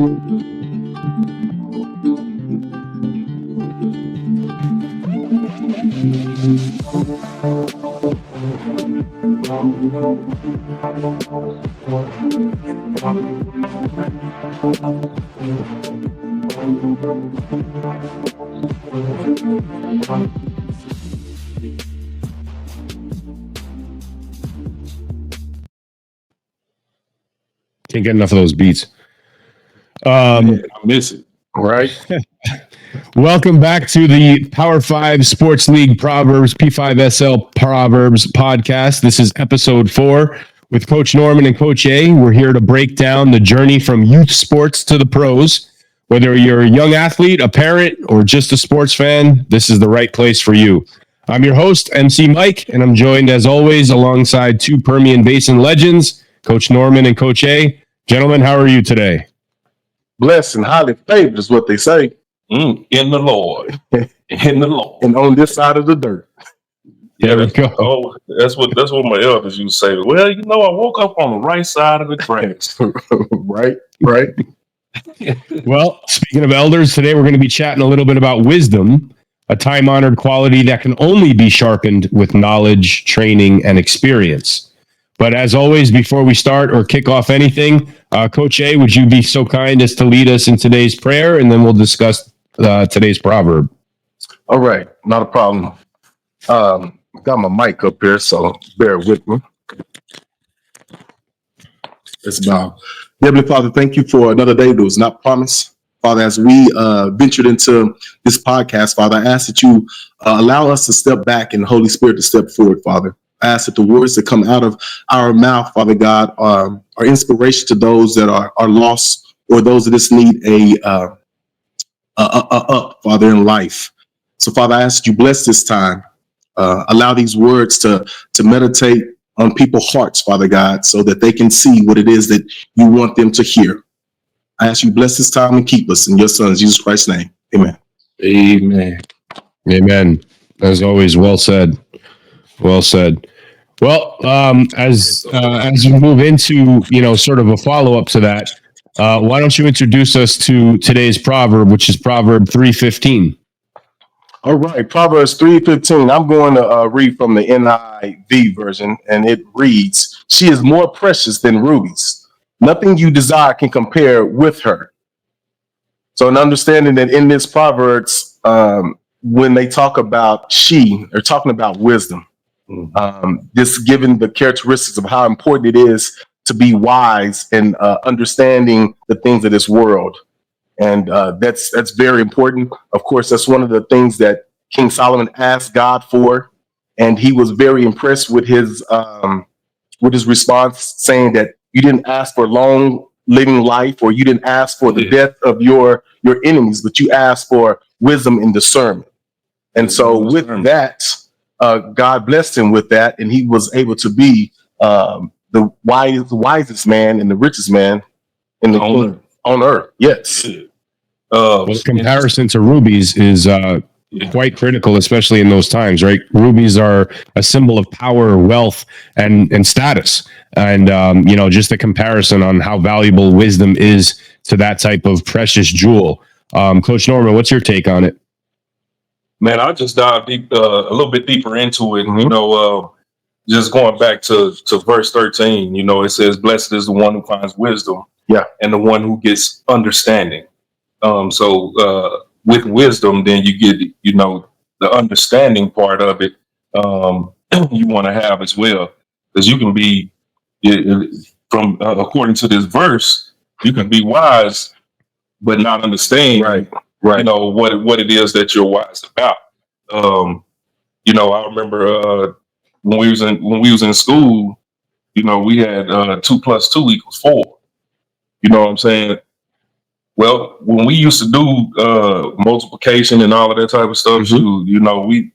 Can't get enough of those beats. I miss it. Right. Welcome back to the Power 5 Sports League Proverbs, P5SL Proverbs podcast. This is episode 4 with Coach Norman and Coach A. We're here to break down the journey from youth sports to the pros. Whether you're a young athlete, a parent, or just a sports fan, this is the right place for you. I'm your host, MC Mike, and I'm joined as always alongside two Permian Basin legends, Coach Norman and Coach A. Gentlemen, how are you today? Blessed and highly favored is what they say. In the Lord. In the Lord. And on this side of the dirt. There we go. Oh, that's what my elders used to say. Well, I woke up on the right side of the tracks. Right. Well, speaking of elders, today we're going to be chatting a little bit about wisdom, a time-honored quality that can only be sharpened with knowledge, training, and experience. But as always, before we start or kick off anything, Coach A, would you be so kind as to lead us in today's prayer, and then we'll discuss today's proverb. All right, not a problem. Got my mic up here, so bear with me. It's about Heavenly Father, thank you for another day that was not promised. Father, as we ventured into this podcast, Father, I ask that you allow us to step back and the Holy Spirit to step forward, Father. I ask that the words that come out of our mouth, Father God, are inspiration to those that are lost or those that just need a up, Father, in life. So, Father, I ask that you bless this time. Allow these words to meditate on people's hearts, Father God, so that they can see what it is that you want them to hear. I ask you bless this time and keep us in your Son, Jesus Christ's name. Amen. Amen. Amen. As always, well said. Well said. Well, as we move into, sort of a follow-up to that, why don't you introduce us to today's proverb, which is Proverb 3:15. All right, Proverbs 3:15. I'm going to read from the NIV version, and it reads, "She is more precious than rubies. Nothing you desire can compare with her." So an understanding that in this Proverbs, when they talk about she, they're talking about wisdom. Just given the characteristics of how important it is to be wise and understanding the things of this world. And that's very important. Of course, that's one of the things that King Solomon asked God for. And he was very impressed with his response, saying that you didn't ask for long living life, or you didn't ask for the death of your enemies, but you asked for wisdom and discernment. And so with that, God blessed him with that, and he was able to be the wisest man and the richest man on earth. Yes. Well, comparison to rubies is quite critical, especially in those times, right? Rubies are a symbol of power, wealth, and status. And, just the comparison on how valuable wisdom is to that type of precious jewel. Coach Norman, what's your take on it? Man, I just dive deep, a little bit deeper into it. Just going back to verse 13, it says, "Blessed is the one who finds wisdom, and the one who gets understanding." So with wisdom, then you get, the understanding part of it. You want to have as well, because you can be, from according to this verse, you can be wise, but not understand. Right. What it is that you're wise about. I remember when we was in school, we had 2 + 2 = 4. You know what I'm saying? Well, when we used to do multiplication and all of that type of stuff, we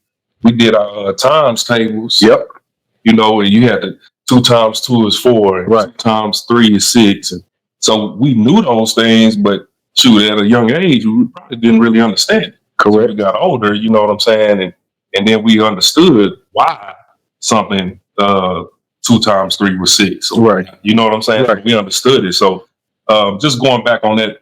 did our times tables. Yep. And you had to 2 × 2 = 4, and 2 × 3 = 6, and so we knew those things, but shoot, at a young age, we probably didn't really understand it. Correct. We got older, you know what I'm saying? And then we understood why something 2 × 3 = 6. Right. You know what I'm saying? Right. We understood it. So just going back on that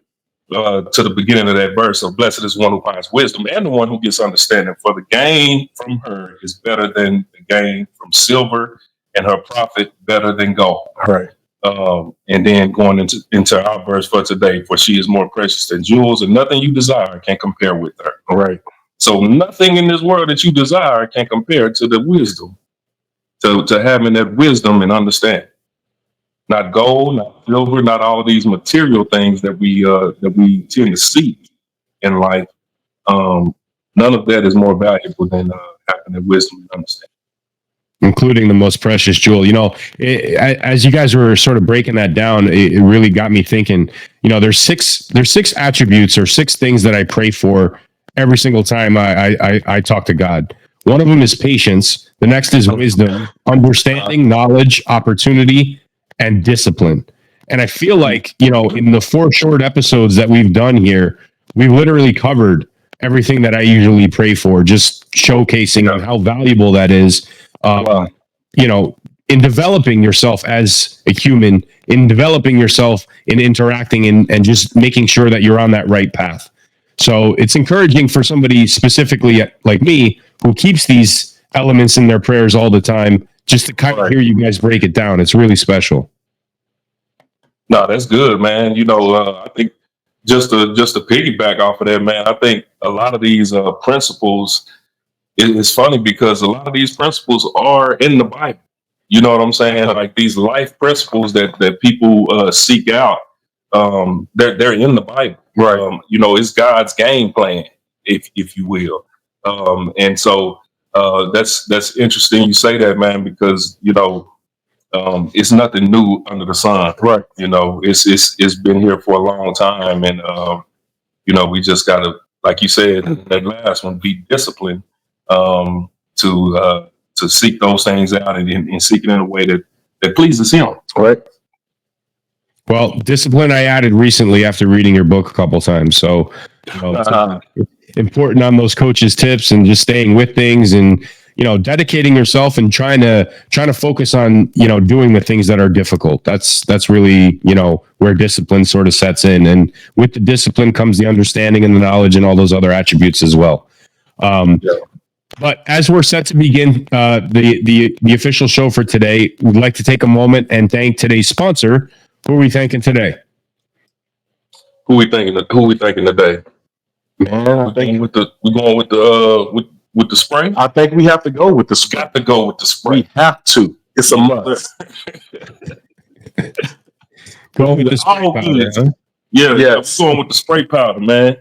to the beginning of that verse. So blessed is one who finds wisdom and the one who gets understanding. For the gain from her is better than the gain from silver, and her profit better than gold. Right. And then going into our verse for today, for she is more precious than jewels, and nothing you desire can compare with her. Right. So nothing in this world that you desire can compare to the wisdom, to having that wisdom and understanding. Not gold, not silver, not all of these material things that we tend to seek in life. None of that is more valuable than having that wisdom and understanding. Including the most precious jewel. As you guys were sort of breaking that down, it really got me thinking. There's six attributes or six things that I pray for every single time I talk to God. One of them is patience. The next is wisdom, understanding, knowledge, opportunity, and discipline. And I feel like, in the 4 short episodes that we've done here, we've literally covered everything that I usually pray for, just showcasing on how valuable that is. In developing yourself as a human, in developing yourself in interacting and just making sure that you're on that right path. So it's encouraging for somebody specifically like me who keeps these elements in their prayers all the time, just to kind of hear you guys break it down. It's really special. No, that's good, man. I think just to piggyback off of that, man, I think a lot of these principles, it's funny because a lot of these principles are in the Bible. You know what I'm saying? Like these life principles that people seek out, they're in the Bible. Right. It's God's game plan, if you will. And so that's interesting you say that, man, because it's nothing new under the sun. Right. It's been here for a long time, and we just gotta, like you said, that last one, be disciplined to seek those things out and seek it in a way that pleases Him. Right. Well, discipline I added recently after reading your book a couple times. So it's important on those coaches' tips and just staying with things and dedicating yourself and trying to focus on doing the things that are difficult. That's really where discipline sort of sets in, and with the discipline comes the understanding and the knowledge and all those other attributes as well. But as we're set to begin the official show for today, we'd like to take a moment and thank today's sponsor. Who are we thanking today? Who we thanking today? Man, we're going with the spray. I think we have to go with the spray. Got to go with the spray. We have to. It's a must. Go with the spray powder, huh? Yeah, yes. I'm going with the spray powder, man.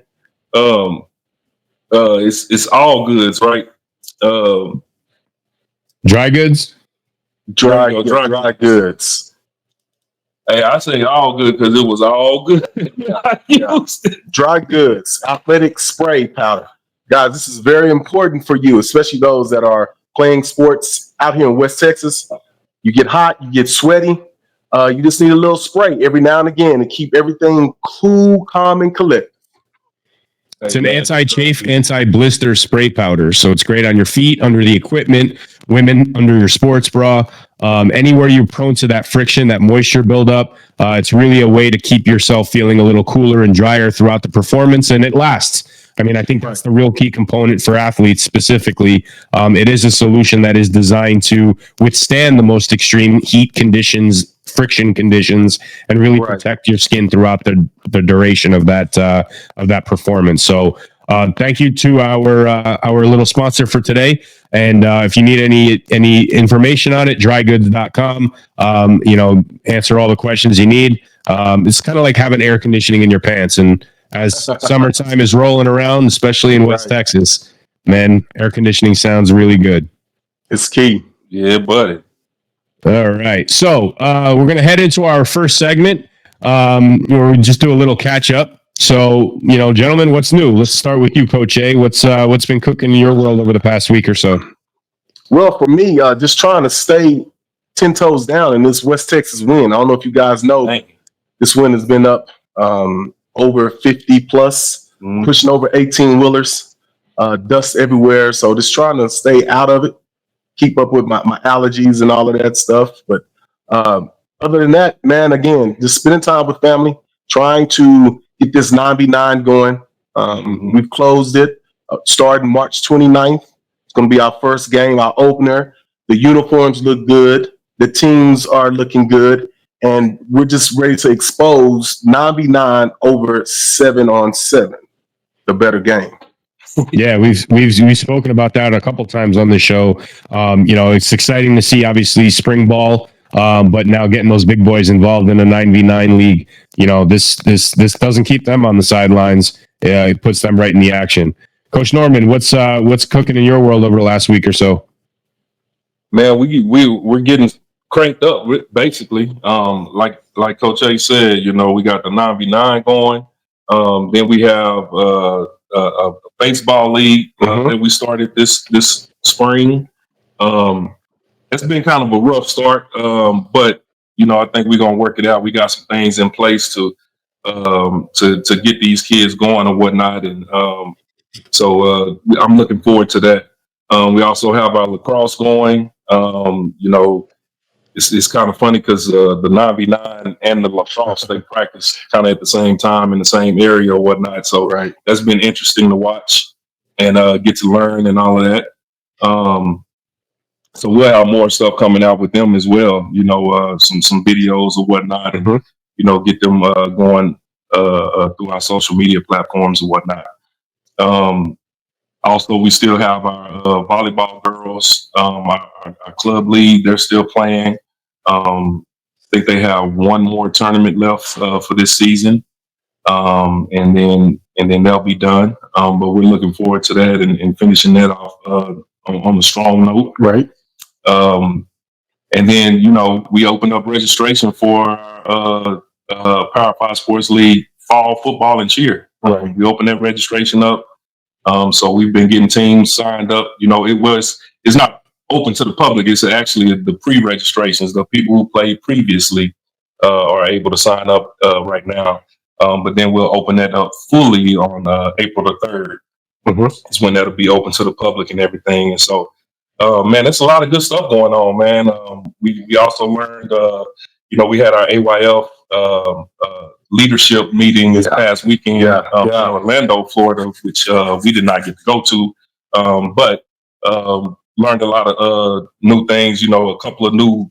It's all goods, right? Dry goods. Dry goods. Hey, I say all good because it was all good. Dry goods, athletic spray powder. Guys, this is very important for you, especially those that are playing sports out here in West Texas. You get hot, you get sweaty. You just need a little spray every now and again to keep everything cool, calm, and collected. It's an anti-chafe, anti-blister spray powder. So it's great on your feet, under the equipment, women under your sports bra, anywhere you're prone to that friction, that moisture buildup. It's really a way to keep yourself feeling a little cooler and drier throughout the performance, and it lasts. I mean, I think that's the real key component for athletes specifically. It is a solution that is designed to withstand the most extreme heat conditions, friction conditions, and really protect your skin throughout the duration of that performance. So thank you to our little sponsor for today. And if you need any information on it, drygoods.com, answer all the questions you need. It's kind of like having air conditioning in your pants. And as summertime is rolling around, especially in West Texas, man, air conditioning sounds really good. It's key. Yeah, buddy. All right. So we're going to head into our first segment where we just do a little catch up. So, gentlemen, what's new? Let's start with you, Coach A. What's been cooking in your world over the past week or so? Well, for me, just trying to stay 10 toes down in this West Texas wind. I don't know if you guys know, this wind has been up over 50 plus, pushing over 18 wheelers, dust everywhere. So just trying to stay out of it, keep up with my allergies and all of that stuff. But other than that, man, again, just spending time with family, trying to get this 9v9 going. We've closed it starting March 29th. It's going to be our first game, our opener. The uniforms look good. The teams are looking good. And we're just ready to expose 9v9 over 7-on-7, the better game. Yeah, we've spoken about that a couple times on the show. It's exciting to see, obviously, spring ball, but now getting those big boys involved in a 9v9 league. This doesn't keep them on the sidelines. It puts them right in the action. Coach Norman, what's cooking in your world over the last week or so? Man, we're getting cranked up basically. Like Coach A said, we got the 9v9 going. Then we have a baseball league that we started this spring. It's been kind of a rough start, but I think we're gonna work it out. We got some things in place to get these kids going and whatnot, and so I'm looking forward to that. We also have our lacrosse going. It's kind of funny because the 9v9 and the lacrosse, they practice kind of at the same time in the same area or whatnot. So that's been interesting to watch and get to learn and all of that. So we'll have more stuff coming out with them as well, some videos or whatnot, and, get them going through our social media platforms and whatnot. Also, we still have our volleyball girls, our club league. They're still playing. I think they have one more tournament left for this season, and then they'll be done. But we're looking forward to that and finishing that off on a strong note. Right. And then we opened up registration for Power 5 Sports League fall football and cheer. Right. We opened that registration up. So we've been getting teams signed up. It's not open to the public. It's actually the pre-registrations. The people who played previously are able to sign up right now. But then we'll open that up fully on April the 3rd. It's when that'll be open to the public and everything. And so, man, there's a lot of good stuff going on, man. We also learned, we had our AYF leadership meeting this past weekend in Orlando, Florida, which we did not get to go to, but learned a lot of new things, a couple of new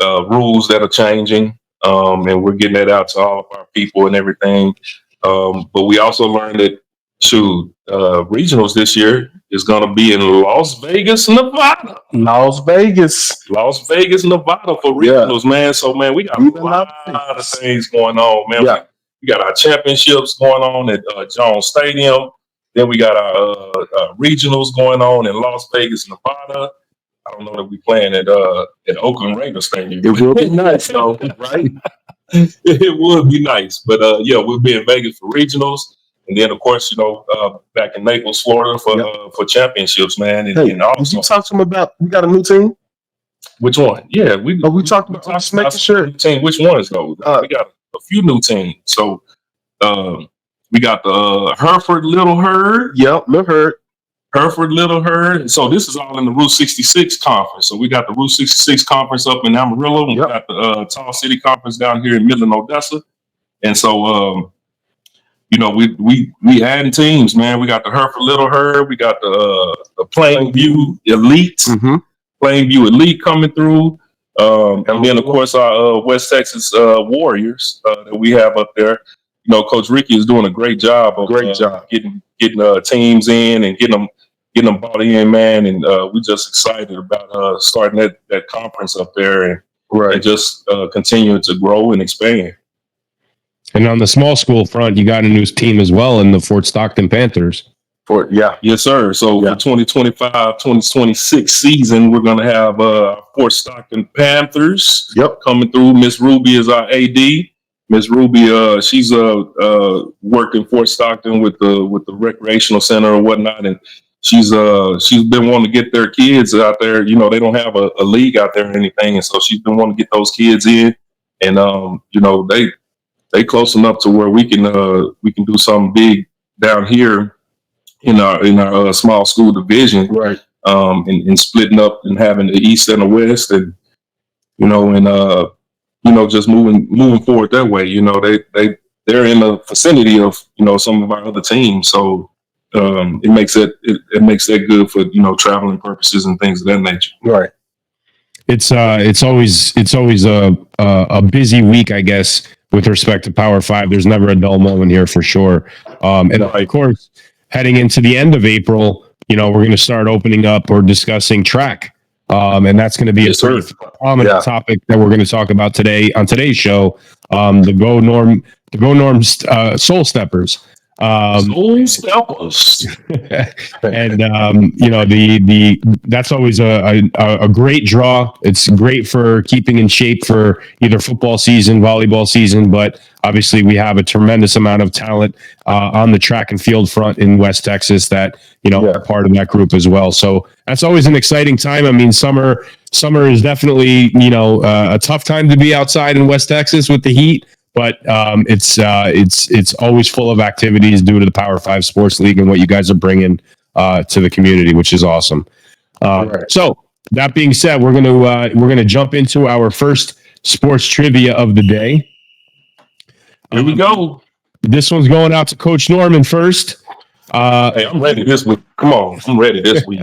rules that are changing, and we're getting that out to all of our people and everything. But we also learned that regionals this year is going to be in Las Vegas, Nevada. Las Vegas, Nevada for regionals, man. So, man, we got a lot of things going on, man. We got our championships going on at Jones Stadium. Then we got our regionals going on in Las Vegas, Nevada. I don't know that we playing at Oakland Raiders Stadium. It will be nice, though, right? It would be nice, but we'll be in Vegas for regionals. And then, of course, back in Naples, Florida for championships, man. And also, did you talk to them about we got a new team? Which one? Yeah, we talked about just making sure. Team. Which ones though? We got a few new teams. So we got the Hereford Little Herd. Yep, Little Herd. Hereford Little Herd. So this is all in the Route 66 conference. So we got the Route 66 conference up in Amarillo. We got the Tall City conference down here in Midland, Odessa. And so we adding teams, man. We got the Hereford Little Herd. We got the Plainview Elite. Plainview Elite coming through. And then, of course, our West Texas Warriors that we have up there. Coach Ricky is doing a great job of getting teams in and getting them bought in, man. And we're just excited about starting that conference up there and just continuing to grow and expand. And on the small school front, you got a new team as well in the Fort Stockton Panthers. Yes, sir. So for 2025-2026 season, we're going to have Fort Stockton Panthers coming through. Miss Ruby is our AD. Miss Ruby, she's worked in Fort Stockton with the recreational center or whatnot, and she's been wanting to get their kids out there. They don't have a league out there or anything, and so she's been wanting to get those kids in, and they close enough to where we can do something big down here in our small school division, and splitting up and having the East and the West, and just moving forward that way. they're in the vicinity of some of our other teams. So it makes that good for traveling purposes and things of that nature. Right. It's always a busy week, I guess, with respect to Power Five. There's never a dull moment here for sure. And of course, heading into the end of April, we're going to start opening up or discussing track. And that's going to be a pretty prominent topic that we're going to talk about today on today's show. The Go Norm Soul Steppers. Soul Steppers. And that's always a great draw. It's great for keeping in shape for either football season, volleyball season, but obviously we have a tremendous amount of talent on the track and field front in West Texas that are part of that group as well. So that's always an exciting time. I mean, summer is definitely a tough time to be outside in West Texas with the heat. But it's always full of activities due to the Power 5 Sports League and what you guys are bringing to the community, which is awesome. So that being said, we're gonna jump into our first sports trivia of the day. Here we go. This one's going out to Coach Norman first. Hey, I'm ready this week. Come on, I'm ready this week.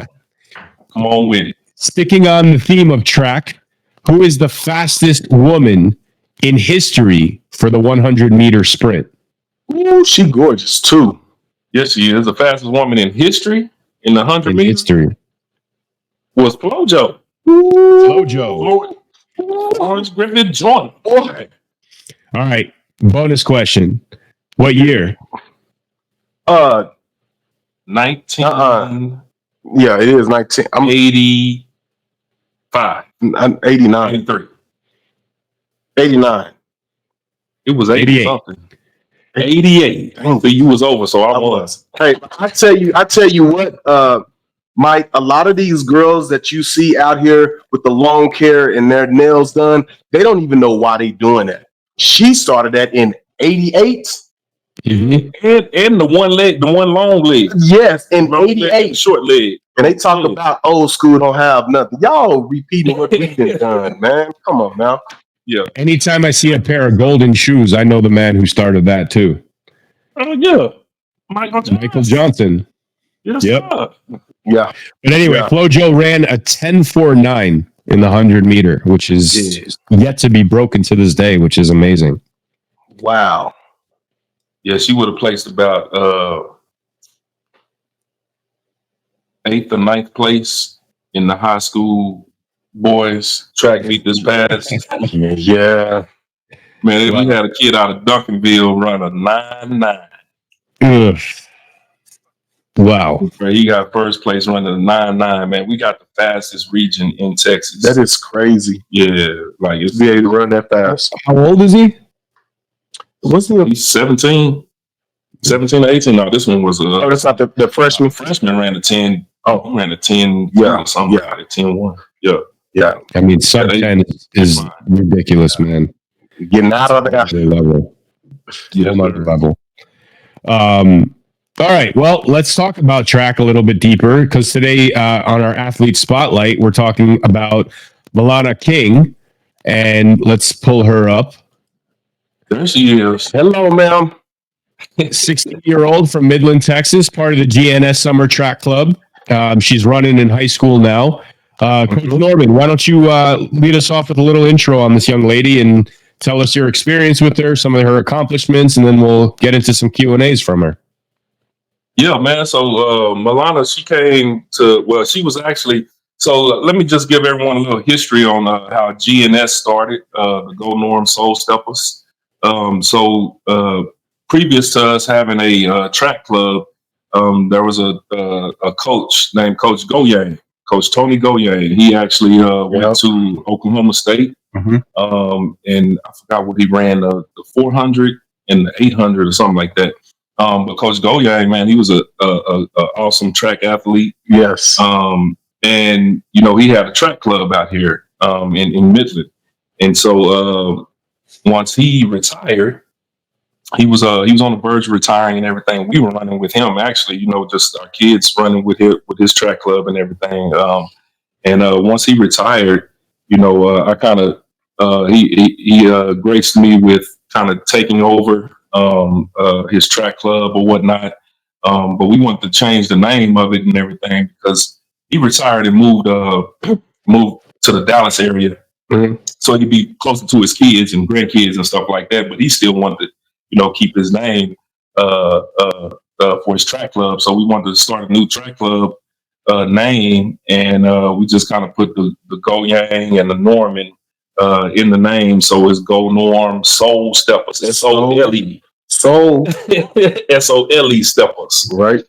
Come on with it. Sticking on the theme of track, who is the fastest woman in history for the 100-meter sprint? Ooh, she gorgeous too. Yes, she is the fastest woman in history in the 100 meters. History was Flojo. Orange Griffin Jordan. Boy. All right. Bonus question. What year? 19. Yeah, it is 19. I'm 85. I'm 89. 83. 89. It was 88 something. 88. So you was over, so I was. Hey, I tell you what, Mike, a lot of these girls that you see out here with the long hair and their nails done, they don't even know why they doing that. She started that in 88. Mm-hmm. And the one long leg. Yes, in 88. Short leg. And they talk about old school don't have nothing. Y'all repeating what we've been done, man. Come on now. Yeah. Anytime I see a pair of golden shoes, I know the man who started that too. Oh yeah, Michael Johnson. Yes, yep. Sir. Yeah. But anyway, Flojo ran a 10.49 in the 100-meter, which is yet to be broken to this day, which is amazing. Wow. Yeah, she would have placed about 8th or 9th place in the high school boys track meet this past. Yeah. Man, we had a kid out of Duncanville run a 9.9. Ugh. Wow. Man, he got first place running a 9.9. Man, we got the fastest region in Texas. That is crazy. Yeah, like it's be able to run that fast. How old is he? He's 17. 17 or 18. No, this one was that's not the freshman. Freshman ran a 10. Oh, ran a 10. Yeah, something like a 10-1. Yeah. Yeah. I mean, sub 10 is ridiculous, man. Getting out of that level. Yeah, another level. All right. Well, let's talk about track a little bit deeper because today on our athlete spotlight, we're talking about Milana King, and let's pull her up. There she is. Hello, ma'am. 16-year-old from Midland, Texas, part of the G.N.S. Summer Track Club. She's running in high school now. Coach Norman, why don't you lead us off with a little intro on this young lady and tell us your experience with her, some of her accomplishments, and then we'll get into some Q&As from her. Yeah, man. So Milana, she was actually, so let me just give everyone a little history on how G.N.S. started, the Go Norm Soul Steppers. Previous to us having a track club, there was a coach named Coach Goyang, Coach Tony Goyang. He actually went to Oklahoma State, and I forgot what he ran, the 400 and the 800 or something like that. But Coach Goyang, man, he was a awesome track athlete. Yes. And he had a track club out here in Midland, and so once he retired. He was on the verge of retiring and everything. We were running with him, actually, just our kids running with his track club and everything. Once he retired, I kind of he graced me with kind of taking over his track club or whatnot. But we wanted to change the name of it and everything because he retired and moved to the Dallas area. Mhm. So he'd be closer to his kids and grandkids and stuff like that. But he still wanted to, keep his name for his track club. So we wanted to start a new track club name, and we just kind of put the Go Yang and the Norman in the name. So it's Go Norm Soul Steppers. SOLE. Soul. SOLE Steppers. Right.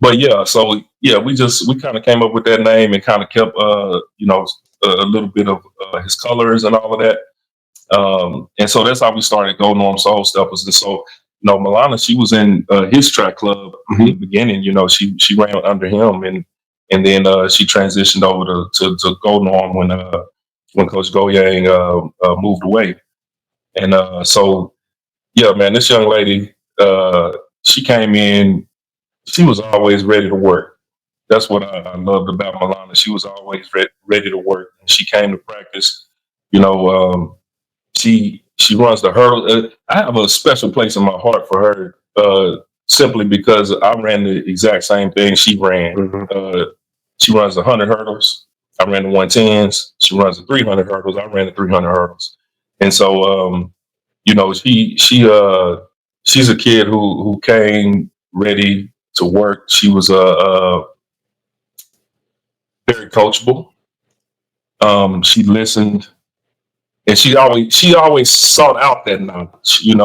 But yeah, so yeah, we kind of came up with that name and kind of kept a little bit of his colors and all of that. And so that's how we started Go Norm Soul Steppers. And so, Milana, she was in his track club in the beginning. She ran under him, and then she transitioned over to Go Norm when Coach Go Yang moved away. And so, yeah, man, this young lady, she came in. She was always ready to work. That's what I loved about Milana. She was always ready to work. And she came to practice. She runs the hurdle. I have a special place in my heart for her, simply because I ran the exact same thing she ran. She runs the 100 hurdles. I ran the 110s. She runs the 300 hurdles. I ran the 300 hurdles. And so, she's a kid who came ready to work. She was very coachable. She listened, and she always sought out that knowledge. And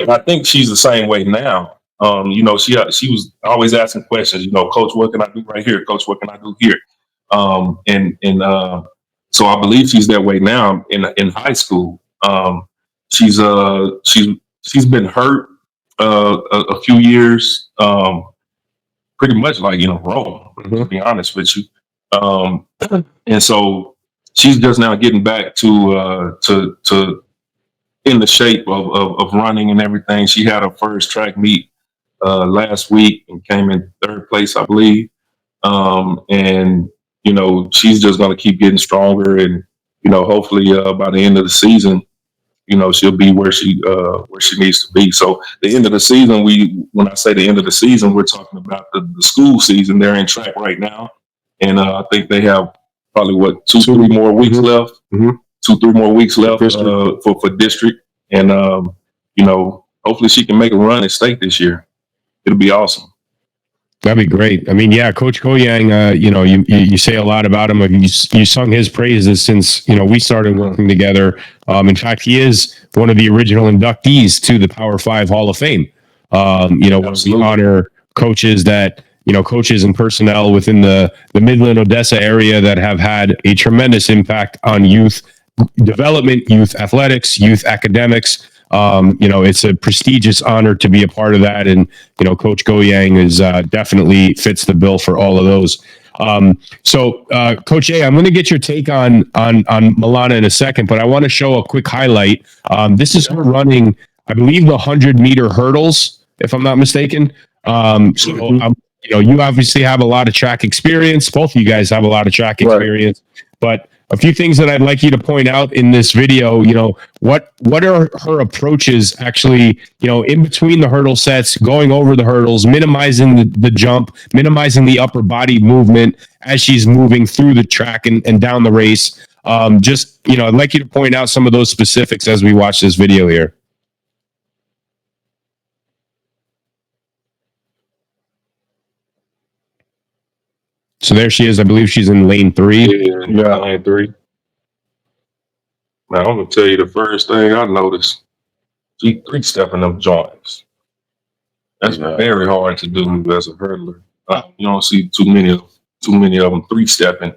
I think she's the same way now. She was always asking questions. Coach, what can I do right here? Coach, what can I do here? So I believe she's that way now in high school. She's been hurt a few years, pretty much like Rome, to be honest with you. And so she's just now getting back to in the shape of running and everything. She had her first track meet last week and came in third place, I believe. And she's just going to keep getting stronger, and hopefully by the end of the season, she'll be where she needs to be. So the end of the season, when I say the end of the season, we're talking about the school season. They're in track right now, and I think they have probably 2-3 more weeks left. 2-3 more weeks left for district, and hopefully she can make a run at state this year. It'll be awesome. That'd be great. I mean, yeah, Coach Go Yang, you say a lot about him. You sung his praises since, we started working together. In fact, he is one of the original inductees to the Power 5 Hall of Fame. We honor coaches coaches and personnel within the Midland, Odessa area that have had a tremendous impact on youth development, youth athletics, youth academics. It's a prestigious honor to be a part of that. And, Coach Go Yang is definitely fits the bill for all of those. So Coach A, I'm going to get your take on Milana in a second, but I want to show a quick highlight. This is her running, I believe, the 100-meter hurdles, if I'm not mistaken. You obviously have a lot of track experience. Both of you guys have a lot of track experience, but a few things that I'd like you to point out in this video, what are her approaches actually, in between the hurdle sets, going over the hurdles, minimizing the jump, minimizing the upper body movement as she's moving through the track and down the race. I'd like you to point out some of those specifics as we watch this video here. So there she is. I believe she's in lane 3. Yeah, lane 3. Now, I'm going to tell you the first thing I noticed. She 3-stepping them joints. That's very hard to do as a hurdler. You don't see too many of them 3-stepping.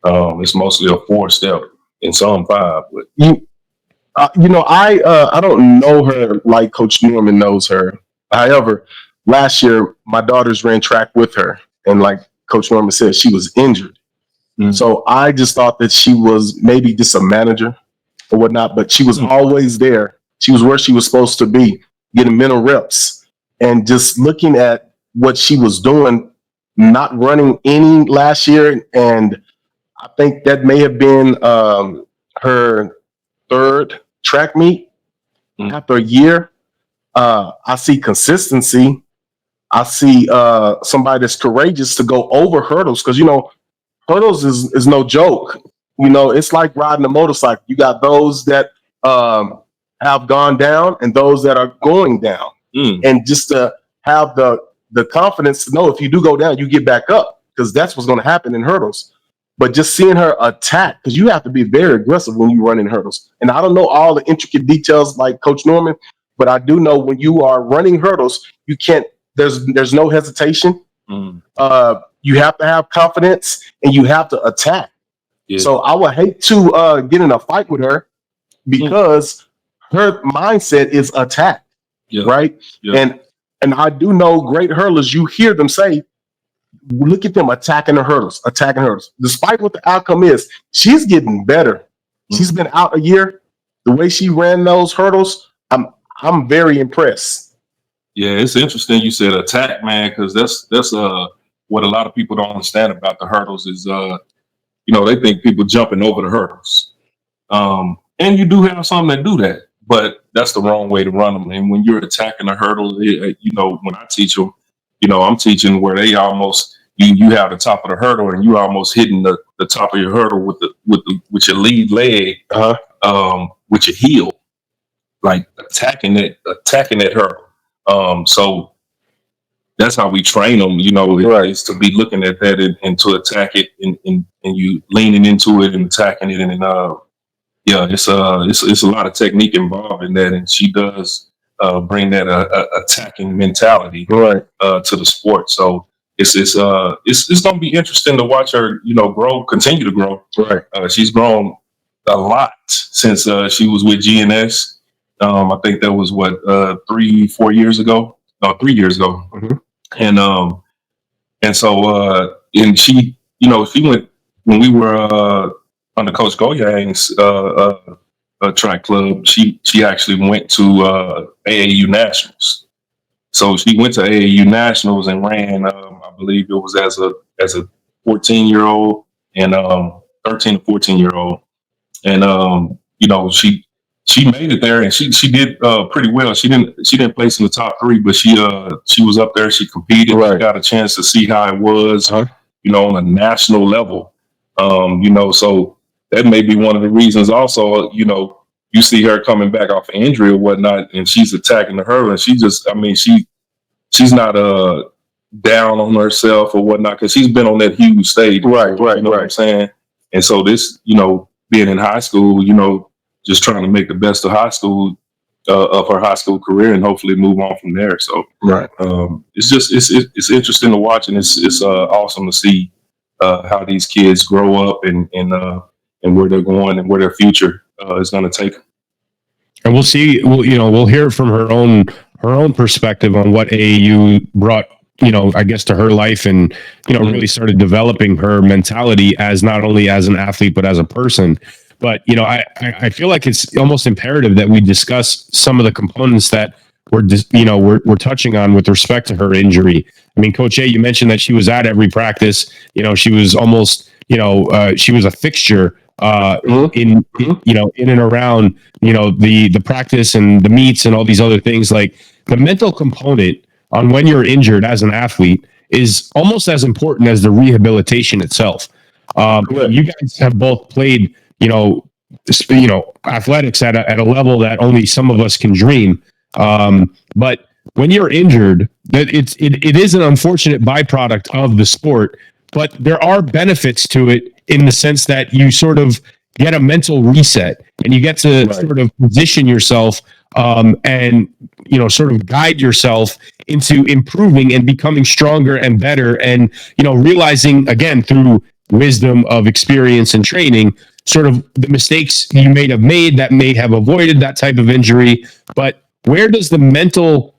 It's mostly a 4-step and some 5. But I don't know her like Coach Norman knows her. However, last year my daughters ran track with her, and like Coach Norman said, she was injured. So I just thought that she was maybe just a manager or whatnot, but she was always there. She was where she was supposed to be, getting mental reps, and just looking at what she was doing, not running any last year. And I think that may have been her third track meet after a year. I see consistency. I see somebody that's courageous to go over hurdles, because hurdles is no joke. It's like riding a motorcycle. You got those that have gone down and those that are going down, and just to have the confidence to know if you do go down, you get back up, because that's what's going to happen in hurdles. But just seeing her attack, because you have to be very aggressive when you run in hurdles. And I don't know all the intricate details like Coach Norman, but I do know when you are running hurdles, you can't. There's no hesitation. You have to have confidence, and you have to attack. Yeah. So I would hate to get in a fight with her, because her mindset is attack, right? Yeah. And I do know great hurlers. You hear them say, "Look at them attacking the hurdles, attacking hurdles." Despite what the outcome is, she's getting better. She's been out a year. The way she ran those hurdles, I'm very impressed. Yeah, it's interesting you said attack, man, because that's what a lot of people don't understand about the hurdles is they think people jumping over the hurdles. And you do have some that do that, but that's the wrong way to run them. And when you're attacking a hurdle, when I teach them, I'm teaching where they almost you have the top of the hurdle and you almost hitting the top of your hurdle with your lead leg, with your heel, like attacking that hurdle. So that's how we train them, is to be looking at that and to attack it and you leaning into it and attacking it. And it's a lot of technique involved in that. And she does bring that attacking mentality to the sport. So it's going to be interesting to watch her, continue to grow. Right. She's grown a lot since she was with G.N.S. I think that was 3 years ago. Mm-hmm. And so she went when we were under Coach Goyang's track club. She actually went to AAU Nationals. So she went to AAU Nationals and ran. I believe it was as a 14-year-old and 13 to 14-year-old, and she made it there, and she did pretty well. She didn't place in the top 3, but she was up there. She competed. Right. She got a chance to see how it was, on a national level. So that may be one of the reasons. Also, you see her coming back off an injury or whatnot, and she's attacking the hurdle, and she's not down on herself or whatnot, because she's been on that huge stage. Right. You know what I'm saying? And so this, being in high school, just trying to make the best of high school, of her high school career, and hopefully move on from there. So it's interesting to watch, and it's awesome to see how these kids grow up and where they're going and where their future is going to take them. And we'll see. We'll hear from her own perspective on what AAU brought, I guess, to her life, and really started developing her mentality as not only as an athlete but as a person. But I feel like it's almost imperative that we discuss some of the components that we're touching on with respect to her injury. I mean, Coach A, you mentioned that she was at every practice. She was almost she was a fixture in and around the practice and the meets and all these other things. Like, the mental component on when you're injured as an athlete is almost as important as the rehabilitation itself. You guys have both played athletics at a level that only some of us can dream. But when you're injured, it is an unfortunate byproduct of the sport, but there are benefits to it in the sense that you sort of get a mental reset, and you get to sort of position yourself and sort of guide yourself into improving and becoming stronger and better, and realizing again through wisdom of experience and training sort of the mistakes you may have made that may have avoided that type of injury. But where does the mental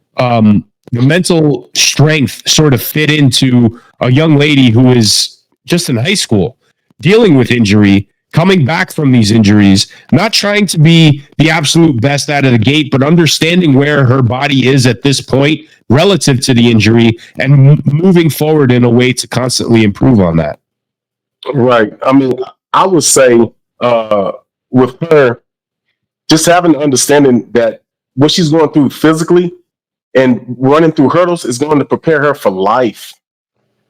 strength sort of fit into a young lady who is just in high school, dealing with injury, coming back from these injuries, not trying to be the absolute best out of the gate, but understanding where her body is at this point relative to the injury and moving forward in a way to constantly improve on that? Right. I mean, I would say with her, just having the understanding that what she's going through physically and running through hurdles is going to prepare her for life.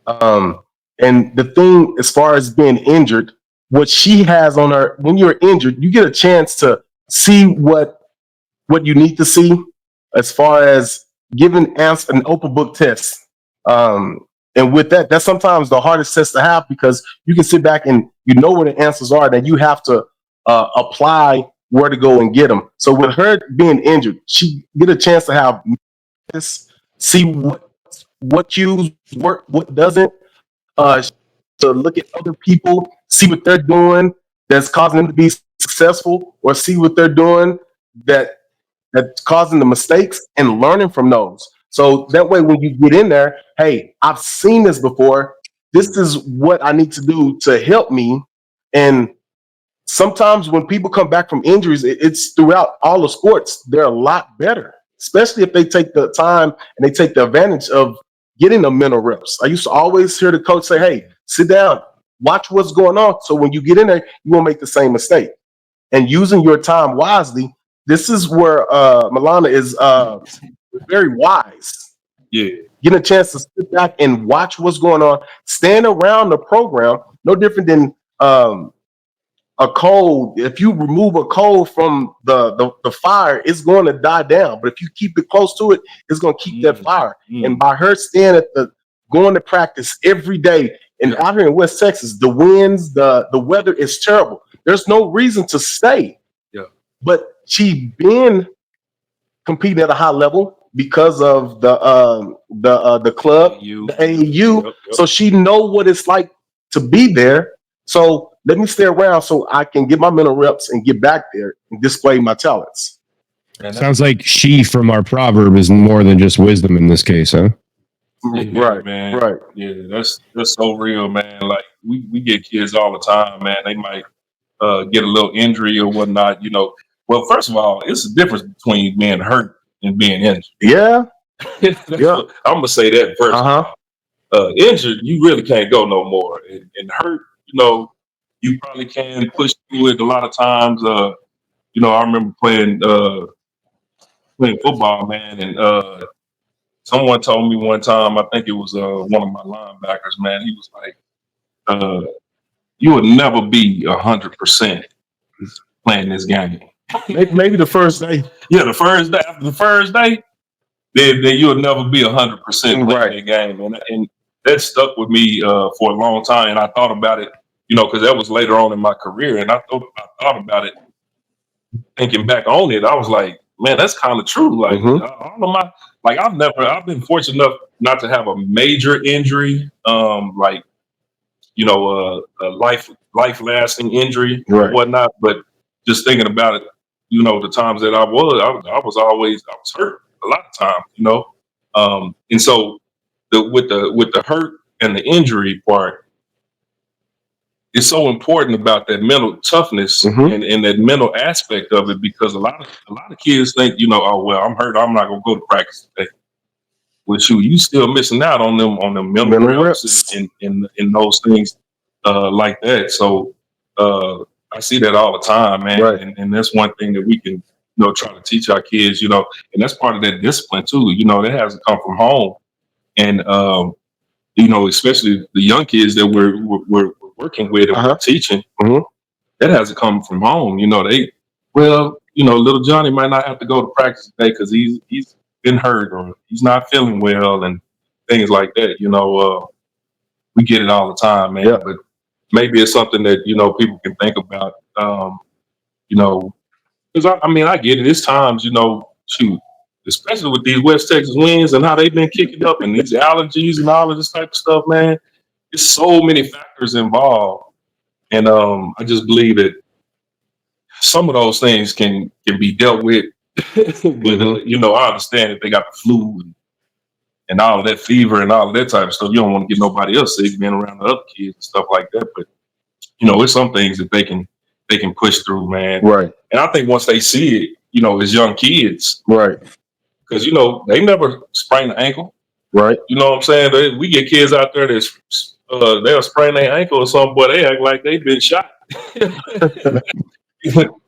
And the thing, as far as being injured, what she has on her, when you're injured, you get a chance to see what you need to see, as far as giving an open book test. And with that, that's sometimes the hardest test to have, because you can sit back and you know where the answers are, that you have to apply where to go and get them. So with her being injured, she get a chance to have this, see what cues work, what doesn't. To look at other people, see what they're doing that's causing them to be successful, or see what they're doing that's causing the mistakes, and learning from those. So that way, when you get in there, hey, I've seen this before. This is what I need to do to help me. And sometimes when people come back from injuries, it's throughout all the sports, they're a lot better, especially if they take the time and they take the advantage of getting the mental reps. I used to always hear the coach say, hey, sit down, watch what's going on. So when you get in there, you won't make the same mistake. And using your time wisely, this is where Milana is very wise. Yeah. Getting a chance to sit back and watch what's going on, stand around the program, no different than a coal. If you remove a coal from the fire, it's going to die down. But if you keep it close to it, it's going to keep that fire. And by her staying going to practice every day, and out here in West Texas, the winds, the weather is terrible. There's no reason to stay. Yeah. But she been competing at a high level because of the club, the AAU. Yep. So she know what it's like to be there. So let me stay around so I can get my mental reps and get back there and display my talents. Sounds like she from our proverb is more than just wisdom in this case, huh? Yeah, right, man. Right. Yeah, that's so real, man. Like we get kids all the time, man. They might get a little injury or whatnot, you know. Well, first of all, it's a difference between being hurt and being injured. Yeah. I'm gonna say that first. Injured, you really can't go no more. And hurt, you know, you probably can push through it a lot of times. You know, I remember playing football, man, and someone told me one time, I think it was one of my linebackers, man. He was like, "You would never be 100% playing this game. Maybe the first day. Yeah, the first day. After the first day, then you'll never be 100% playing the game." And that stuck with me for a long time. And I thought about it, you know, because that was later on in my career, and I thought about it, thinking back on it. I was like, man, that's kind of true. Like, I don't know, I've been fortunate enough not to have a major injury, like, you know, a life lasting injury or whatnot. But just thinking about it, you know, the times that I was hurt a lot of times, you know, and so with the hurt and the injury part, it's so important about that mental toughness and that mental aspect of it, because a lot of kids think, you know, oh well, I'm hurt, I'm not gonna go to practice today. With you still missing out on them mental reps and those things like that. So I see that all the time, man. And that's one thing that we can, you know, try to teach our kids, you know, and that's part of that discipline too. You know, that has to come from home, and you know, especially the young kids that we're working with and we're teaching, that has to come from home. You know, you know, little Johnny might not have to go to practice today because he's been hurt or he's not feeling well and things like that. You know, we get it all the time, man. But maybe it's something that, you know, people can think about. You know, because I get it. It's times, you know, shoot, especially with these West Texas winds and how they've been kicking up and these allergies and all of this type of stuff, man. There's so many factors involved, and I just believe that some of those things can be dealt with. But, you know, I understand that they got the flu and all of that fever and all of that type of stuff. You don't want to get nobody else sick being around the other kids and stuff like that. But, you know, it's some things that they can push through, man. Right. And I think once they see it, you know, as young kids, because, you know, they never sprain the ankle. Right. You know what I'm saying? We get kids out there that's they'll sprain their ankle or something, but they act like they've been shot.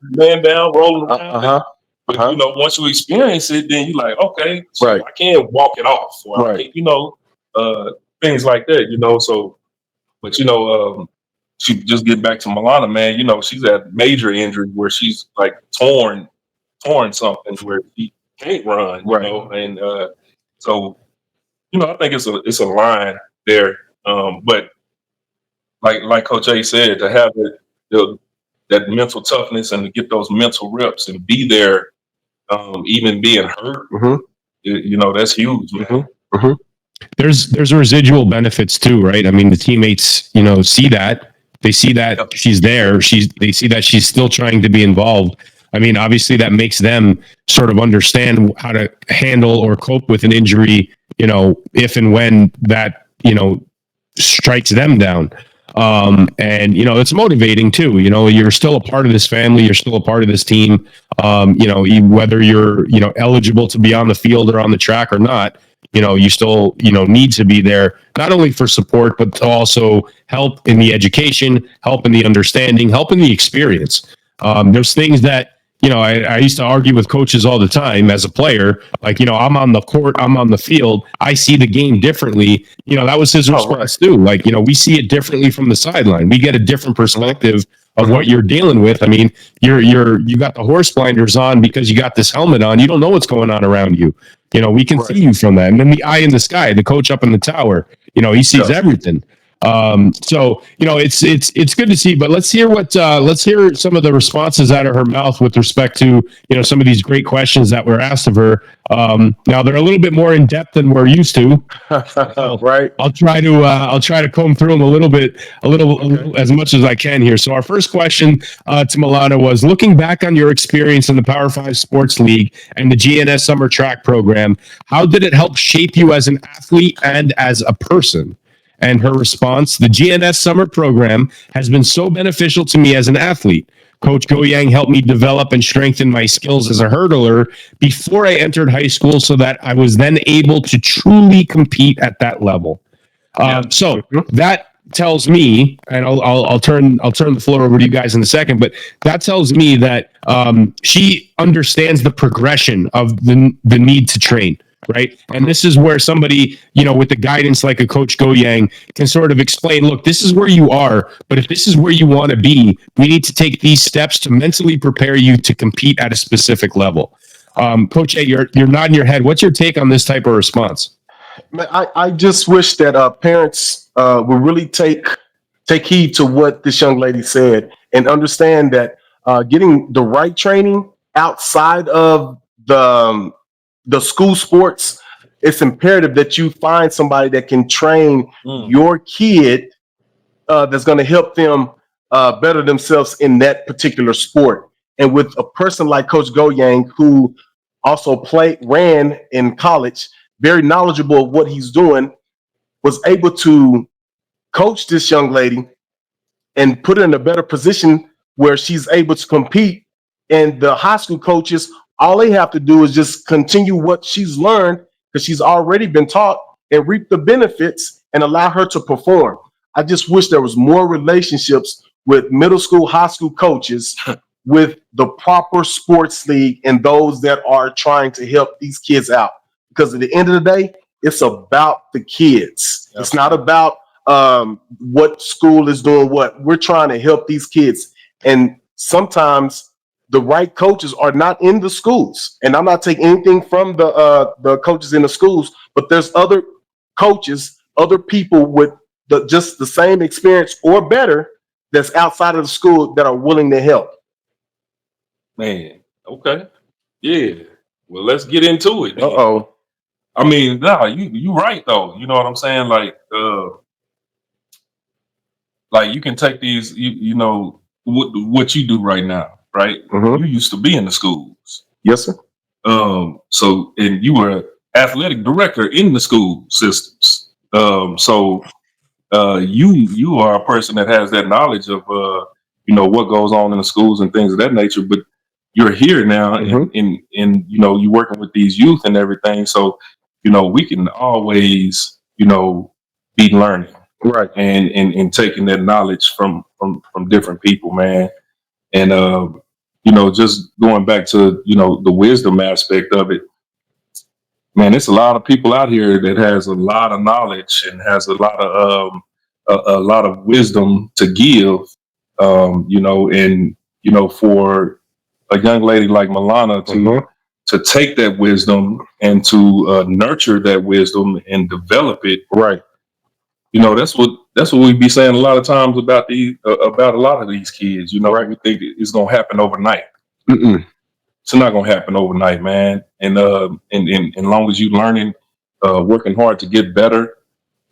Man down, rolling around. But once you experience it, then you're like, okay, so Right. I can't walk it off, or I Right. can't, things like that, So, but she just get back to Milana, man. She's had major injury where she's like torn something where she can't run, and so I think it's a line there. But like Coach A said, to have that mental toughness and to get those mental reps and be there, even being hurt, that's huge, man. There's residual benefits too, right? I mean, the teammates, see that. They see that she's there. They see that she's still trying to be involved. I mean, obviously that makes them sort of understand how to handle or cope with an injury, if and when that, strikes them down. And it's motivating too. You're still a part of this family, you're still a part of this team. Whether you're, eligible to be on the field or on the track or not, you still, need to be there, not only for support, but to also help in the education, help in the understanding, help in the experience. There's things that, I used to argue with coaches all the time as a player. Like, I'm on the court, I'm on the field, I see the game differently. That was his response too. Like, we see it differently from the sideline. We get a different perspective of what you're dealing with. I mean, you got the horse blinders on because you got this helmet on. You don't know what's going on around you. We can see you from that. And then the eye in the sky, the coach up in the tower, he sees everything. So it's good to see, but let's hear some of the responses out of her mouth with respect to some of these great questions that were asked of her. Now they're a little bit more in depth than we're used to. Right. I'll try to comb through them a little as much as I can here. So our first question to Milana was, looking back on your experience in the Power 5 Sports League and the G.N.S. Summer Track Program, how did it help shape you as an athlete and as a person? And her response, the G.N.S. Summer Program has been so beneficial to me as an athlete. Coach Goyang helped me develop and strengthen my skills as a hurdler before I entered high school so that I was then able to truly compete at that level. So that tells me, and I'll turn the floor over to you guys in a second, but that tells me that she understands the progression of the need to train. Right. And this is where somebody, with the guidance like a Coach Goyang can sort of explain, look, this is where you are, but if this is where you want to be, we need to take these steps to mentally prepare you to compete at a specific level. Coach A, you're nodding your head. What's your take on this type of response? I just wish that parents would really take heed to what this young lady said and understand that getting the right training outside of the school sports, it's imperative that you find somebody that can train your kid that's going to help them better themselves in that particular sport. And with a person like Coach Goyang, who also ran in college, very knowledgeable of what he's doing, was able to coach this young lady and put her in a better position where she's able to compete. And the high school coaches, all they have to do is just continue what she's learned, because she's already been taught, and reap the benefits and allow her to perform. I just wish there was more relationships with middle school, high school coaches with the proper sports league and those that are trying to help these kids out. Because at the end of the day, it's about the kids. Yep. It's not about what school is doing what. We're trying to help these kids. And sometimes the right coaches are not in the schools. And I'm not taking anything from the coaches in the schools, but there's other coaches, other people with just the same experience or better that's outside of the school that are willing to help. Man, okay. Yeah. Well, let's get into it. Uh-oh. I mean, no, you right though. You know what I'm saying? Like you can take these, what you do right now, right? Mm-hmm. You used to be in the schools. Yes, sir. So and you were athletic director in the school systems. So you are a person that has that knowledge of what goes on in the schools and things of that nature. But you're here now, and you're working with these youth and everything. So we can always be learning, right, and taking that knowledge from different people, man. And just going back to, the wisdom aspect of it, man, it's a lot of people out here that has a lot of knowledge and has a lot of wisdom to give, and, for a young lady like Milana to take that wisdom and to nurture that wisdom and develop it. Right. That's what we be saying a lot of times about about a lot of these kids. Right. We think it's gonna happen overnight. Mm-mm. It's not gonna happen overnight, man. And long as you learning, working hard to get better,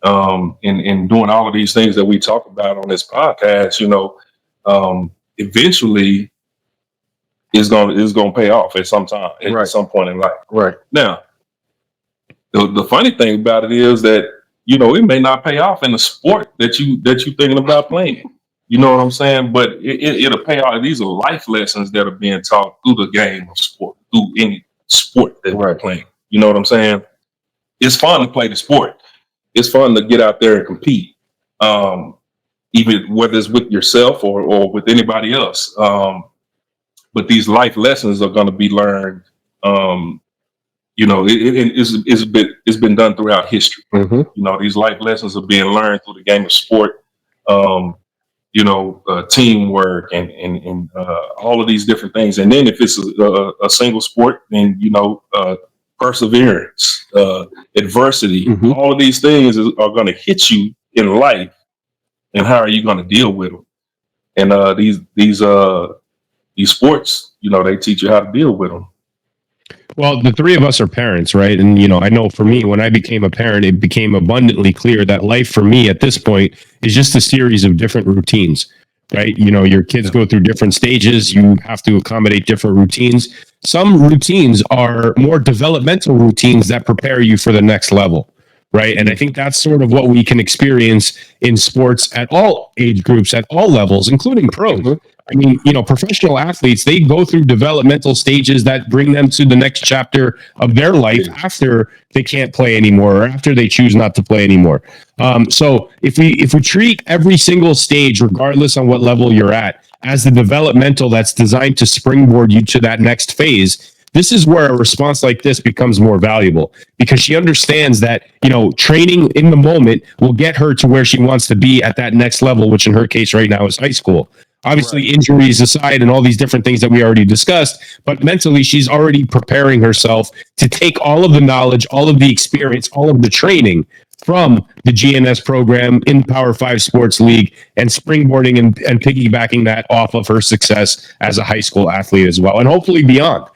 and doing all of these things that we talk about on this podcast, eventually it's gonna pay off at some time, at some point in life. Right. Now, the funny thing about it is that it may not pay off in the sport that you thinking about playing. You know what I'm saying? But it'll pay off. These are life lessons that are being taught through the game of sport, through any sport that we're playing. You know what I'm saying? It's fun to play the sport. It's fun to get out there and compete, even whether it's with yourself or with anybody else. But these life lessons are going to be learned. It's been done throughout history. These life lessons are being learned through the game of sport. Teamwork and all of these different things. And then if it's a single sport, then perseverance, adversity, all of these things are going to hit you in life. And how are you going to deal with them? And these sports, they teach you how to deal with them. Well, the three of us are parents, right? And, I know for me, when I became a parent, it became abundantly clear that life for me at this point is just a series of different routines, right? Your kids go through different stages. You have to accommodate different routines. Some routines are more developmental routines that prepare you for the next level, right? And I think that's sort of what we can experience in sports at all age groups, at all levels, including pros. I mean, professional athletes, they go through developmental stages that bring them to the next chapter of their life after they can't play anymore or after they choose not to play anymore. So if we treat every single stage, regardless on what level you're at, as the developmental that's designed to springboard you to that next phase, this is where a response like this becomes more valuable, because she understands that, training in the moment will get her to where she wants to be at that next level, which in her case right now is high school. Obviously, injuries aside and all these different things that we already discussed, but mentally she's already preparing herself to take all of the knowledge, all of the experience, all of the training from the G.N.S program in Power 5 Sports League and springboarding and piggybacking that off of her success as a high school athlete as well, and hopefully beyond.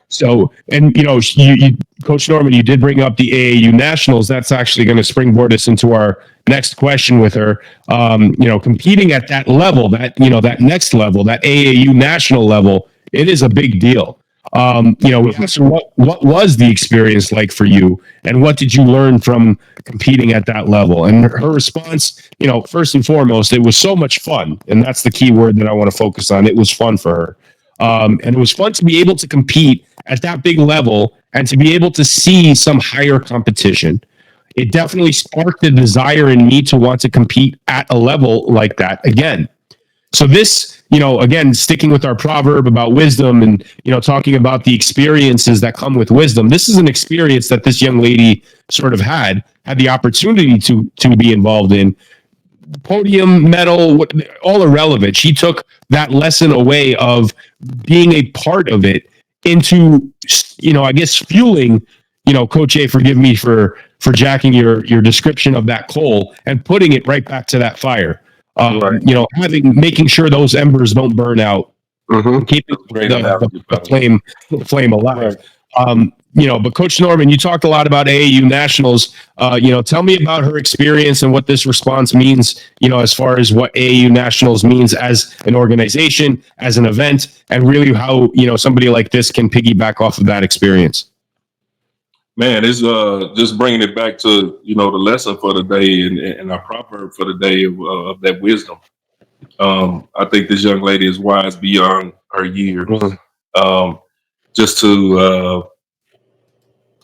So, and you, Coach Norman, you did bring up the AAU Nationals. That's actually going to springboard us into our next question with her. Competing at that level, that next level, that AAU national level, it is a big deal. We asked her what was the experience like for you, and what did you learn from competing at that level? And her response, first and foremost, it was so much fun, and that's the key word that I want to focus on. It was fun for her. And it was fun to be able to compete at that big level and to be able to see some higher competition. It definitely sparked a desire in me to want to compete at a level like that again. So this, again, sticking with our proverb about wisdom and, talking about the experiences that come with wisdom, this is an experience that this young lady sort of had the opportunity to be involved in. Podium, medal, all irrelevant. She took that lesson away of being a part of it into, I guess, fueling, Coach A, forgive me for jacking your description of that coal and putting it right back to that fire. Making sure those embers don't burn out, keeping the flame alive. But Coach Norman, you talked a lot about AAU Nationals. Tell me about her experience and what this response means, as far as what AAU Nationals means as an organization, as an event, and really how, somebody like this can piggyback off of that experience. Man, it's just bringing it back to, the lesson for the day and our proverb for the day of that wisdom. I think this young lady is wise beyond her years. Just to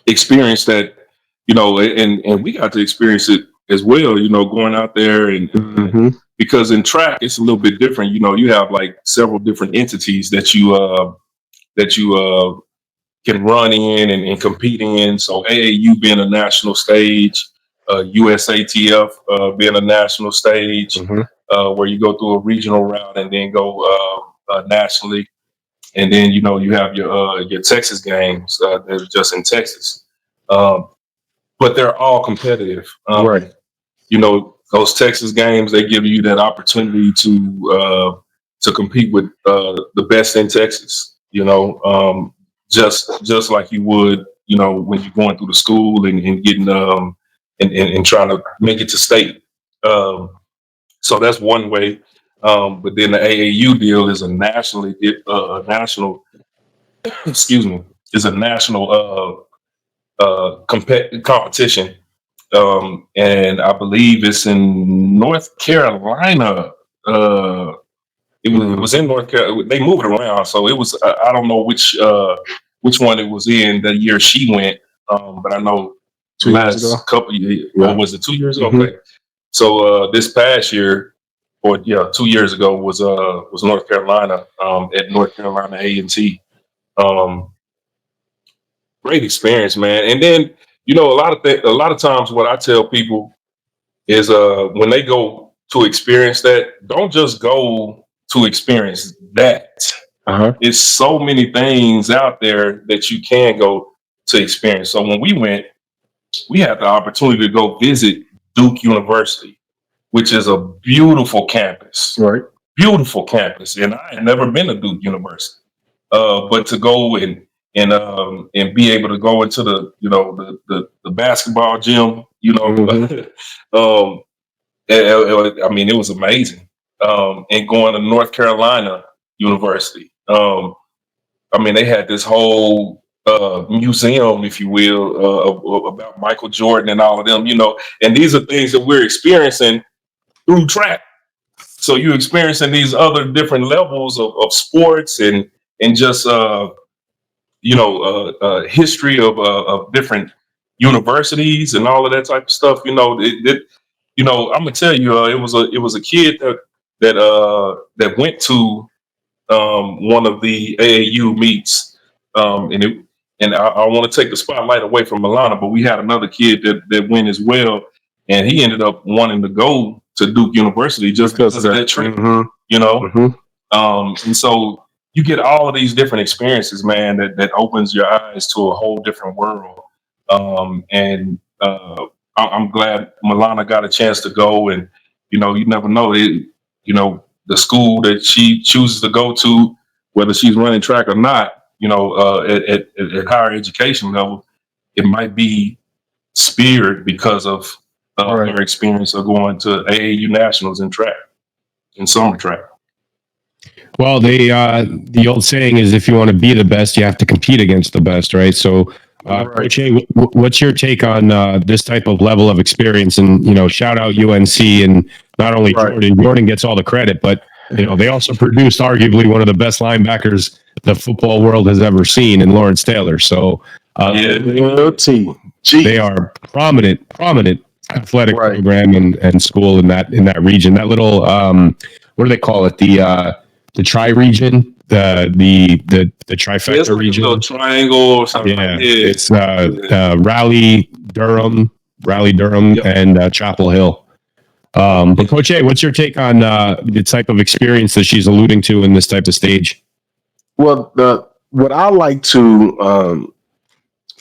experience that, and we got to experience it as well. Going out there and because in track it's a little bit different. You have like several different entities that you can run in and compete in. So AAU being a national stage, USATF being a national stage, where you go through a regional route and then go nationally. And then you have your Texas games that are just in Texas, but they're all competitive. Right. Those Texas games, they give you that opportunity to compete with the best in Texas. Just like you would when you're going through the school and getting and trying to make it to state. So that's one way. But then the AAU deal is a national, excuse me, is a national competition. And I believe it's in North Carolina. It was in North Carolina. They moved it around, so it was. I don't know which one it was in the year she went. But I know 2 years ago. couple years. Or was it 2 years ago? Okay. So this past year, or 2 years ago, was North Carolina at North Carolina A&T. Great experience, man. And then a lot of times what I tell people is when they go to experience that, don't just go to experience that. It's so many things out there that you can go to experience. So when we went, we had the opportunity to go visit Duke University, which is a beautiful campus. Right. Beautiful campus. And I had never been to Duke University. But to go and be able to go into the basketball gym, I mean, it was amazing. And going to North Carolina University, I mean, they had this whole museum, if you will, about Michael Jordan and all of them, and these are things that we're experiencing through track. So you're experiencing these other different levels of sports and just history of different universities and all of that type of stuff. I'm gonna tell you, it was a kid that went to one of the AAU meets, and I want to take the spotlight away from Milana, but we had another kid that went as well, and he ended up wanting to go to Duke University just because of that trip. And so you get all of these different experiences, man, that opens your eyes to a whole different world. And I'm glad Milana got a chance to go, and you never know it. The school that she chooses to go to, whether she's running track or not, at higher education level, it might be speared because of her experience of going to AAU Nationals in track, in summer track. Well, the old saying is, if you want to be the best, you have to compete against the best, right? So, Coach A, what's your take on this type of level of experience? And shout out UNC, and not only Jordan gets all the credit, but they also produced arguably one of the best linebackers the football world has ever seen in Lawrence Taylor. So, they are prominent athletic program and school in that region. That little what do they call it? The tri-region, the trifecta region, little triangle or something. Yeah, it's Raleigh, Durham, and Chapel Hill. But Coach A, what's your take on the type of experience that she's alluding to in this type of stage? Well, what I like to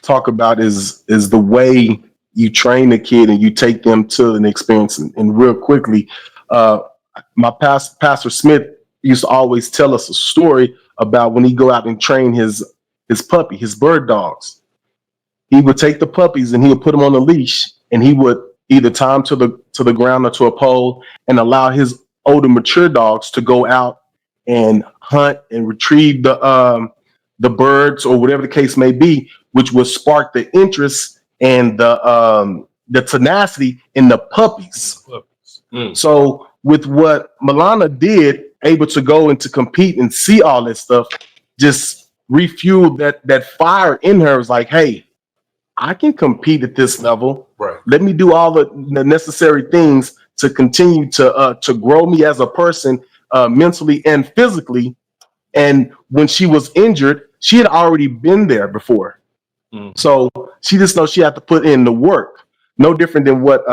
talk about is the way you train a kid and you take them to an experience. And real quickly, my Pastor Smith used to always tell us a story about when he go out and train his puppy, his bird dogs. He would take the puppies and he would put them on a leash, and he would either tie them to the ground or to a pole, and allow his older mature dogs to go out and hunt and retrieve the birds or whatever the case may be, which would spark the interest and the tenacity in the puppies. So with what Milana did, able to go and to compete and see all this stuff, just refueled that fire in her. It was like, hey, I can compete at this level. Right. Let me do all the necessary things to continue to grow me as a person, mentally and physically. And when she was injured, she had already been there before. So she just knows she had to put in the work. No different than what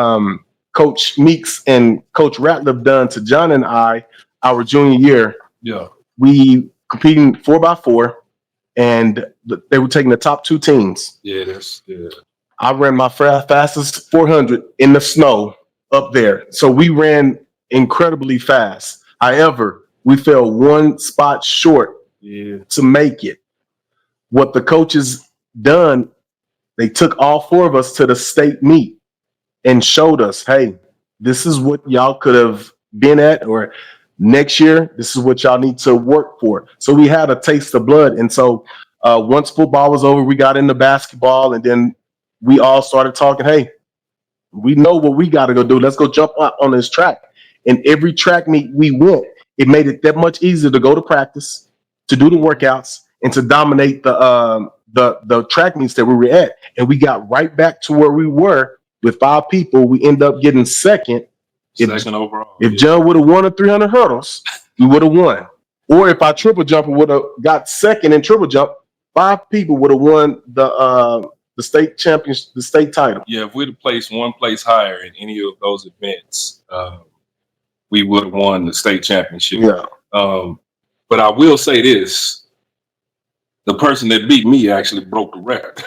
Coach Meeks and Coach Ratliff done to John and I our junior year. Yeah. We competing 4x4, and they were taking the top 2 teams. Yeah. I ran my fastest 400 in the snow up there. So we ran incredibly fast. However, we fell one spot short to make it. What the coaches done, they took all 4 of us to the state meet and showed us, hey, this is what y'all could have been at, or next year, this is what y'all need to work for. So we had a taste of blood. And so once football was over, we got into basketball, and then we all started talking, hey, we know what we got to go do. Let's go jump out on this track. And every track meet we went, it made it that much easier to go to practice, to do the workouts, and to dominate the track meets that we were at. And we got right back to where we were with 5 people. We end up getting second. Second overall. If John would have won the 300 hurdles, we would have won. Or if our triple jumper would have got second in triple jump, 5 people would have won the state championship, the state title. Yeah, if we'd have placed one place higher in any of those events, we would have won the state championship. Yeah. But I will say this: the person that beat me actually broke the record.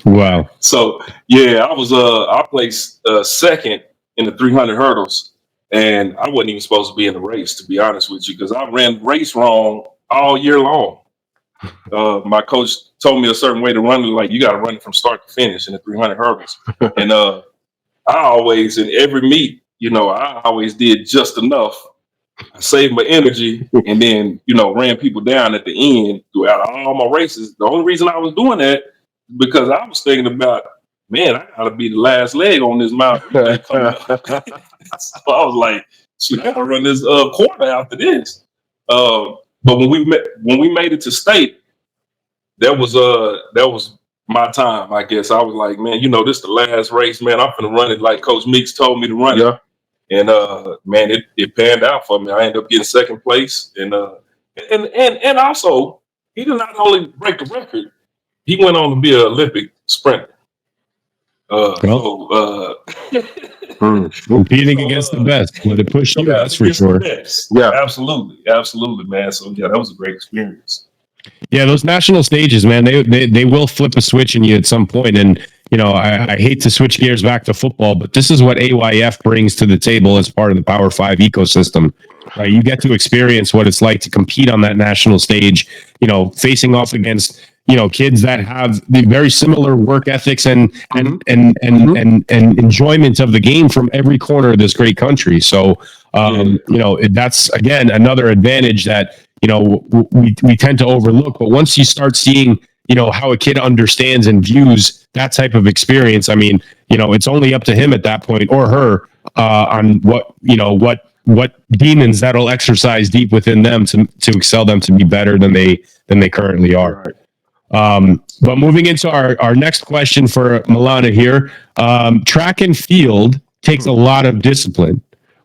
Wow. So yeah, I placed second in the 300 hurdles, and I wasn't even supposed to be in the race, to be honest with you, because I ran the race wrong all year long. My coach told me a certain way to run it, like you got to run it from start to finish in the 300 hurdles. And I always, in every meet, I always did just enough. I saved my energy and then, ran people down at the end throughout all my races. The only reason I was doing that is because I was thinking about, man, I got to be the last leg on this mountain. So I was like, shoot, I got to run this quarter after this. But when we made it to state, that was my time, I guess. I was like, man, this is the last race, man. I'm gonna run it like Coach Meeks told me to run it. And man, it panned out for me. I ended up getting second place, and also he did not only break the record, he went on to be an Olympic sprinter. Competing against the best, but it pushed you, that's for sure. Yeah, absolutely, man. So yeah, that was a great experience. Yeah, those national stages, man, they will flip a switch in you at some point. And I hate to switch gears back to football, but this is what AYF brings to the table as part of the Power 5 ecosystem. Right? You get to experience what it's like to compete on that national stage, facing off against kids that have the very similar work ethics and enjoyment of the game from every corner of this great country. So that's again another advantage that we tend to overlook. But once you start seeing how a kid understands and views that type of experience, I mean, it's only up to him at that point, or her, on what demons that'll exercise deep within them to excel them to be better than they currently are. But moving into our next question for Milana here, track and field takes a lot of discipline.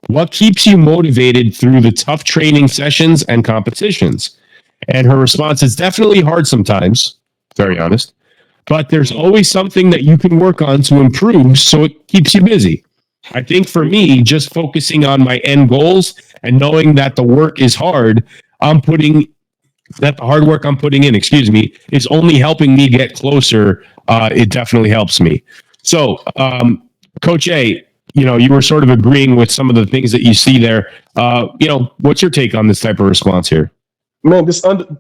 What keeps you motivated through the tough training sessions and competitions? And her response is definitely hard sometimes, very honest, but there's always something that you can work on to improve, so it keeps you busy. I think for me, just focusing on my end goals and knowing that the work is hard, the hard work I'm putting in, is only helping me get closer. It definitely helps me. So, Coach A, you were sort of agreeing with some of the things that you see there. What's your take on this type of response here? Man,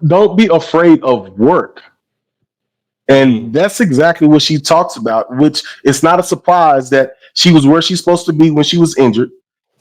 don't be afraid of work. And that's exactly what she talks about, which it's not a surprise that she was where she's supposed to be when she was injured.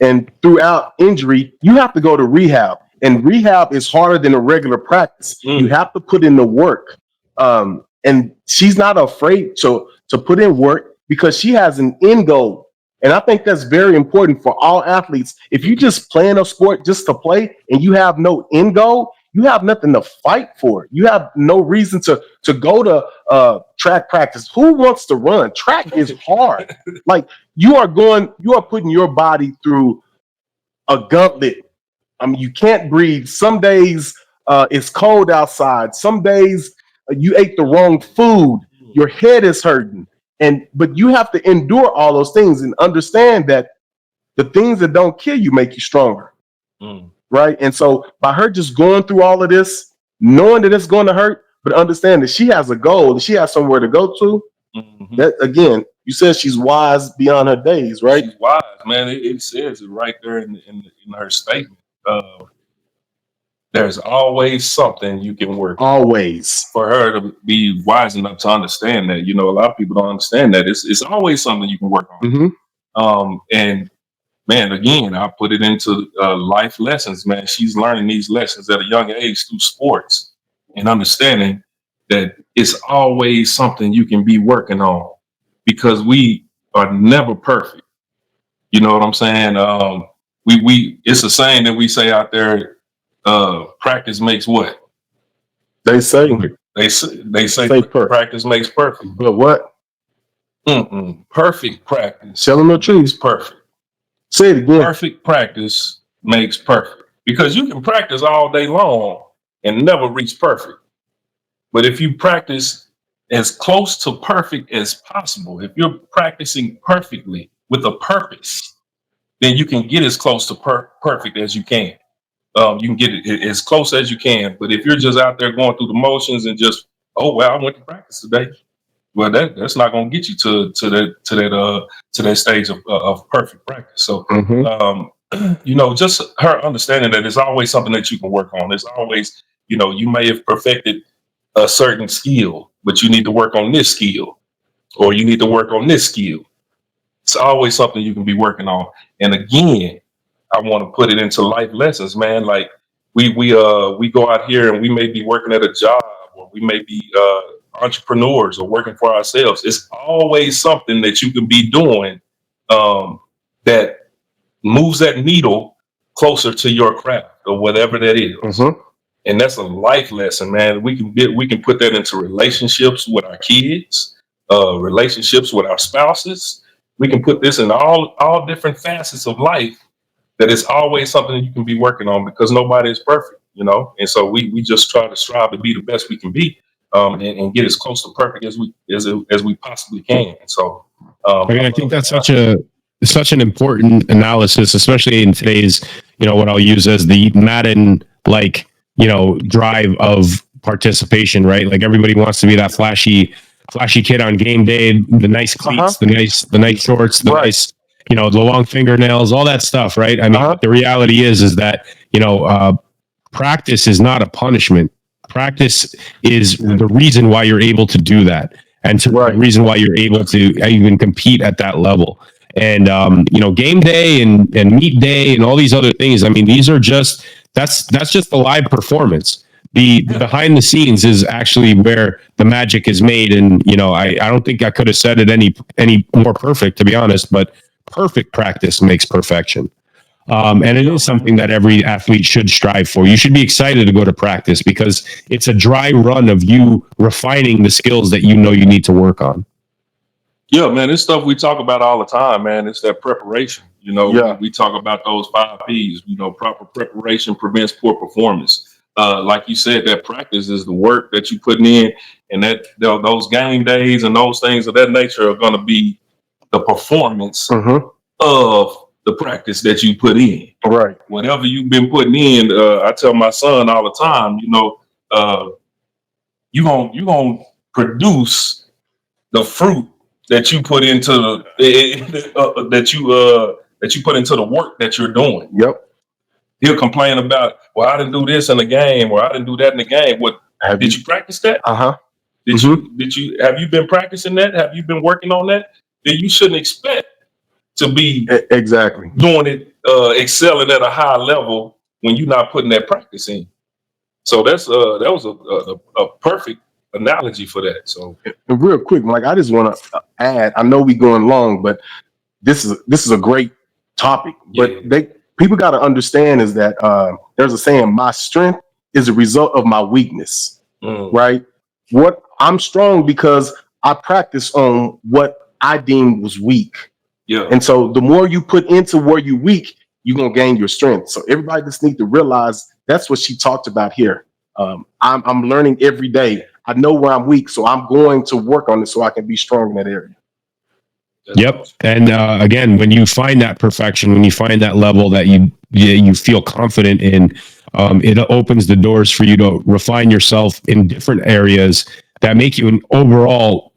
And throughout injury, you have to go to rehab. And rehab is harder than a regular practice. You have to put in the work. And she's not afraid to put in work because she has an end goal. And I think that's very important for all athletes. If you just play in a sport just to play and you have no end goal, you have nothing to fight for. You have no reason to go to track practice. Who wants to run? Track is hard. Like you are putting your body through a gauntlet. I mean, you can't breathe. Some days it's cold outside. Some days you ate the wrong food. Your head is hurting. But you have to endure all those things and understand that the things that don't kill you make you stronger. Right. And so by her just going through all of this, knowing that it's going to hurt, but understand that she has a goal and she has somewhere to go to. That again, you said she's wise beyond her days, right? She's wise, man. It says it right there in her statement. There's always something you can work on. Always. For her to be wise enough to understand that, a lot of people don't understand that. It's always something you can work on. And man, again, I put it into life lessons, man. She's learning these lessons at a young age through sports and understanding that it's always something you can be working on because we are never perfect. You know what I'm saying? It's a saying that we say out there, practice makes what? They say practice makes perfect. But what? Perfect practice. Tell them the truth. Perfect. Say it again. Perfect practice makes perfect. Because you can practice all day long and never reach perfect. But if you practice as close to perfect as possible, if you're practicing perfectly with a purpose, then you can get as close to perfect as you can. You can get it as close as you can. But if you're just out there going through the motions and just, oh, well, I went to practice today. Well, that's not going to get you to that stage of perfect practice. So, just her understanding that it's always something that you can work on. It's always, you may have perfected a certain skill, but you need to work on this skill, or you need to work on this skill. It's always something you can be working on. And again, I want to put it into life lessons, man. Like we go out here and we may be working at a job, or we may be entrepreneurs or working for ourselves. It's always something that you can be doing that moves that needle closer to your craft or whatever that is. And that's a life lesson, man. We can put that into relationships with our kids, relationships with our spouses. We can put this in all different facets of life. That it's always something you can be working on because nobody is perfect, And so we just try to strive to be the best we can be, and get as close to perfect as we possibly can. So I think that's such an important analysis, especially in today's, what I'll use as the Madden drive of participation, right? Like everybody wants to be that flashy kid on game day, the nice cleats, the nice shorts, the nice, the long fingernails, all that stuff, right? I mean, the reality is that, practice is not a punishment. Practice is the reason why you're able to do that. And the reason why you're able to even compete at that level. And, game day and meet day and all these other things. I mean, these are that's just the live performance. The behind the scenes is actually where the magic is made. And, I don't think I could have said it any more perfect, to be honest, but perfect practice makes perfection. And it is something that every athlete should strive for. You should be excited to go to practice because it's a dry run of you refining the skills that you need to work on. Yeah, man, it's stuff we talk about all the time, man. It's that preparation. We talk about those 5 P's. Proper preparation prevents poor performance. Like you said, that practice is the work that you putting in, and that those game days and those things of that nature are going to be the performance of the practice that you put in. Right. Whatever you've been putting in, I tell my son all the time, you're gonna produce the fruit that you put into that you put into the work that you're doing. Yep. He'll complain about, well, I didn't do this in the game, or I didn't do that in the game. What did you practice that? Did you have you been practicing that? Have you been working on that? Then you shouldn't expect to be exactly doing it, excelling at a high level when you're not putting that practice in. So that was a perfect analogy for that. So, and real quick, Mike, I just want to add. I know we going long, but this is a great topic. But people got to understand is that there's a saying: "My strength is a result of my weakness, right? What I'm strong because I practice on what I deemed was weak. Yeah. And so the more you put into where you're weak, you're going to gain your strength. So everybody just need to realize that's what she talked about here. I'm learning every day. I know where I'm weak, so I'm going to work on it so I can be strong in that area. Yep. And again, when you find that perfection, when you find that level that you feel confident in, it opens the doors for you to refine yourself in different areas that make you an overall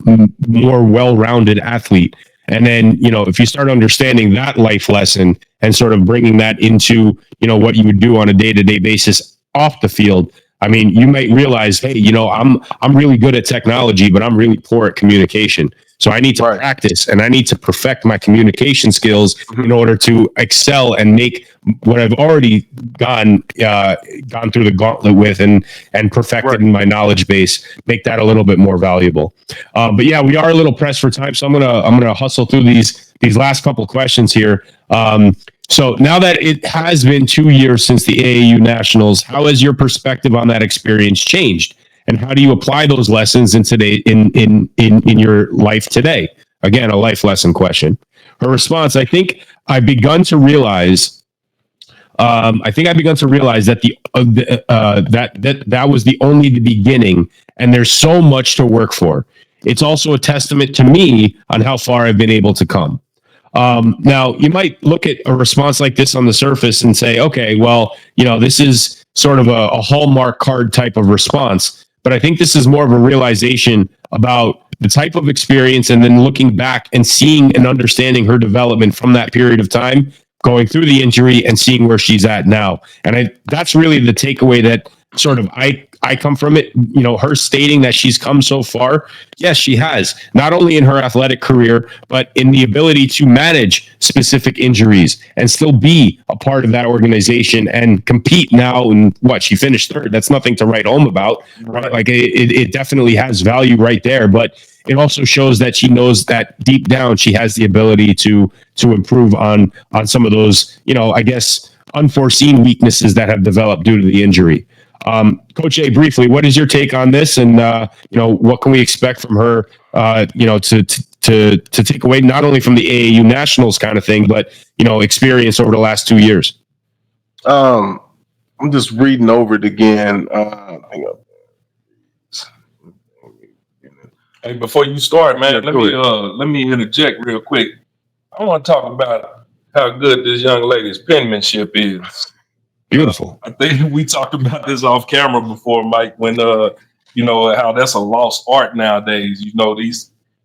more well-rounded athlete. And then, if you start understanding that life lesson and sort of bringing that into, what you would do on a day-to-day basis off the field, I mean, you might realize, hey, I'm really good at technology, but I'm really poor at communication. So I need to practice and I need to perfect my communication skills in order to excel and make what I've already gone through the gauntlet with and perfected in my knowledge base, make that a little bit more valuable. But yeah, we are a little pressed for time, so I'm gonna hustle through these last couple questions here. So now that it has been 2 years since the AAU Nationals, how has your perspective on that experience changed? And how do you apply those lessons in your life today? Again, a life lesson question. Her response: I think I've begun to realize that that was only the beginning, and there's so much to work for. It's also a testament to me on how far I've been able to come. Now, you might look at a response like this on the surface and say, okay, well, this is sort of a Hallmark card type of response. But I think this is more of a realization about the type of experience and then looking back and seeing and understanding her development from that period of time, going through the injury and seeing where she's at now. And that's really the takeaway that sort of I come from it. Her stating that she's come so far. Yes, she has, not only in her athletic career, but in the ability to manage specific injuries and still be a part of that organization and compete now. And she finished third. That's nothing to write home about, right? Like it definitely has value right there, but it also shows that she knows that deep down she has the ability to improve on some of those, I guess, unforeseen weaknesses that have developed due to the injury. Coach A, briefly, what is your take on this, and what can we expect from her? To take away not only from the AAU Nationals kind of thing, but experience over the last 2 years. I'm just reading over it again. Hang on. Hey, before you start, man, let me interject real quick. I want to talk about how good this young lady's penmanship is. Beautiful. I think we talked about this off camera before, Mike, when how that's a lost art nowadays.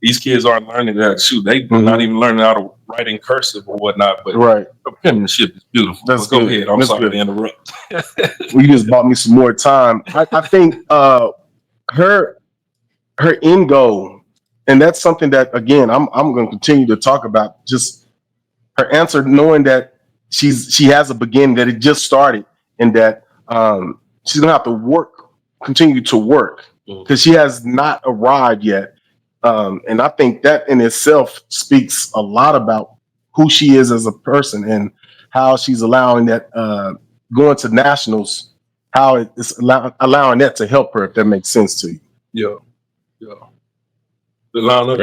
These kids aren't learning that. Shoot, they're not even learning how to write in cursive or whatnot. But the penmanship is beautiful. Go ahead. I'm sorry to interrupt. You just bought me some more time. I think her end goal, and that's something that again I'm going to continue to talk about. Just her answer, knowing that she has a beginning, that it just started, and that she's gonna have to continue to work because she has not arrived yet. And I think that in itself speaks a lot about who she is as a person and how she's allowing that going to nationals, how it's allowing that to help her, if that makes sense to you. Yeah. Allowing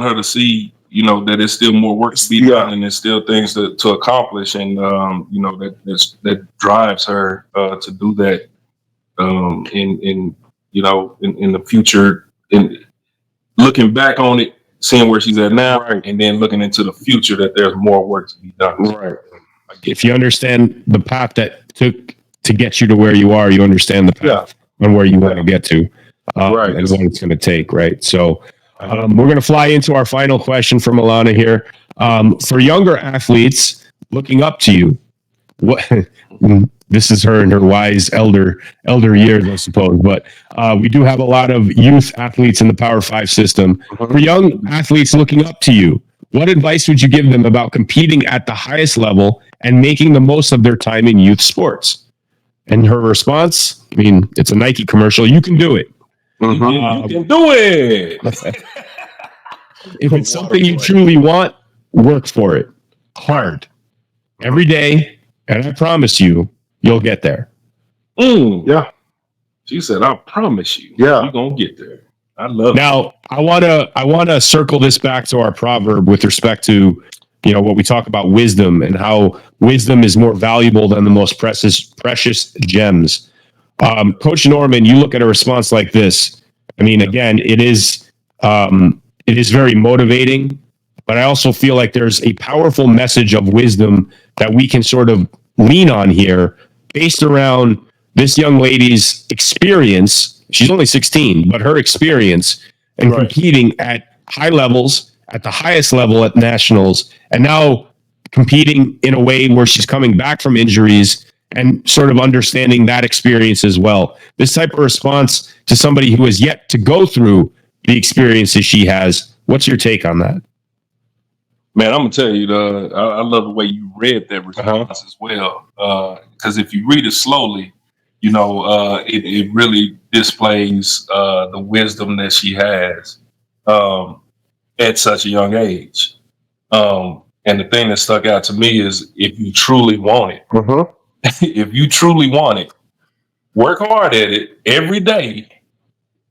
her to see, that there's still more work to be done and there's still things to accomplish, and that drives her to do that in the future, and looking back on it, seeing where she's at now, and then looking into the future, that there's more work to be done. Right. If you understand the path that took to get you to where you are, you understand the path on where you want to get to, and what it's going to take. Right. So we're going to fly into our final question from Milana here. For younger athletes looking up to you, what this is her in her wise elder years, I suppose, but we do have a lot of youth athletes in the Power 5 system. For young athletes looking up to you, what advice would you give them about competing at the highest level and making the most of their time in youth sports? And her response, I mean, it's a Nike commercial. You can do it. You can do it. If it's something you truly want, work for it hard every day, and I promise you'll get there. Yeah. She said, "I promise you, Yeah. you're gonna get there." I love it. Now, I wanna circle this back to our proverb with respect to what we talk about wisdom and how wisdom is more valuable than the most precious gems. Coach Norman, you look at a response like this. I mean, again, it is very motivating, but I also feel like there's a powerful message of wisdom that we can sort of lean on here based around this young lady's experience. She's only 16, but her experience and competing at high levels, at the highest level at nationals, and now competing in a way where she's coming back from injuries and sort of understanding that experience as well. This type of response to somebody who has yet to go through the experiences she has. What's your take on that? Man, I'm gonna tell you, I love the way you read that response as well. Because if you read it slowly, it really displays the wisdom that she has at such a young age. And the thing that stuck out to me is if you truly want it, if you truly want it, work hard at it every day,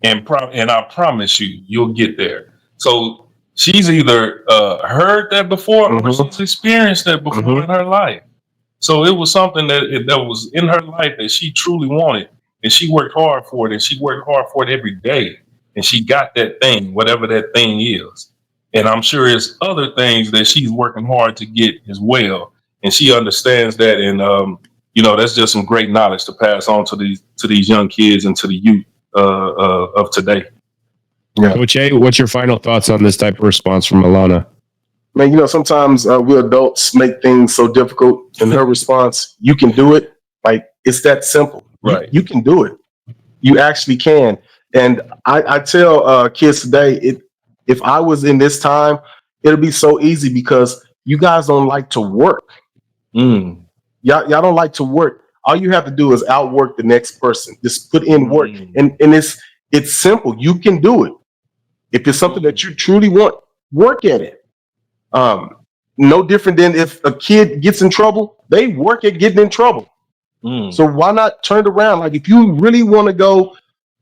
and I promise you, you'll get there. So she's either heard that before or she's experienced that before in her life. So it was something that was in her life that she truly wanted, and she worked hard for it, and she worked hard for it every day, and she got that thing, whatever that thing is. And I'm sure there's other things that she's working hard to get as well, and she understands that. And that's just some great knowledge to pass on to these young kids and to the youth of today. Yeah. Coach A, what's your final thoughts on this type of response from Milana? Man, sometimes we adults make things so difficult. In her response, you can do it. Like, it's that simple. Right. You can do it. You actually can. And I tell kids today, if I was in this time, it'll be so easy because you guys don't like to work. Y'all don't like to work. All you have to do is outwork the next person. Just put in work. And it's simple. You can do it. If it's something that you truly want, work at it. No different than if a kid gets in trouble, they work at getting in trouble. So why not turn it around? Like, if you really want to go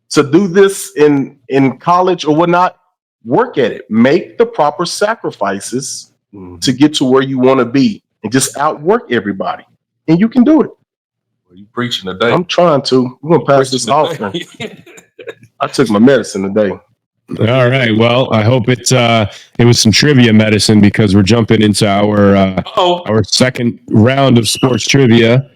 to do this in college or whatnot, work at it. Make the proper sacrifices to get to where you want to be, and just outwork everybody. And you can do it. Well, you preaching today. I'm trying to. We're gonna pass this off. I took my medicine today. All right. Well, I hope it was some trivia medicine, because we're jumping into our second round of sports trivia,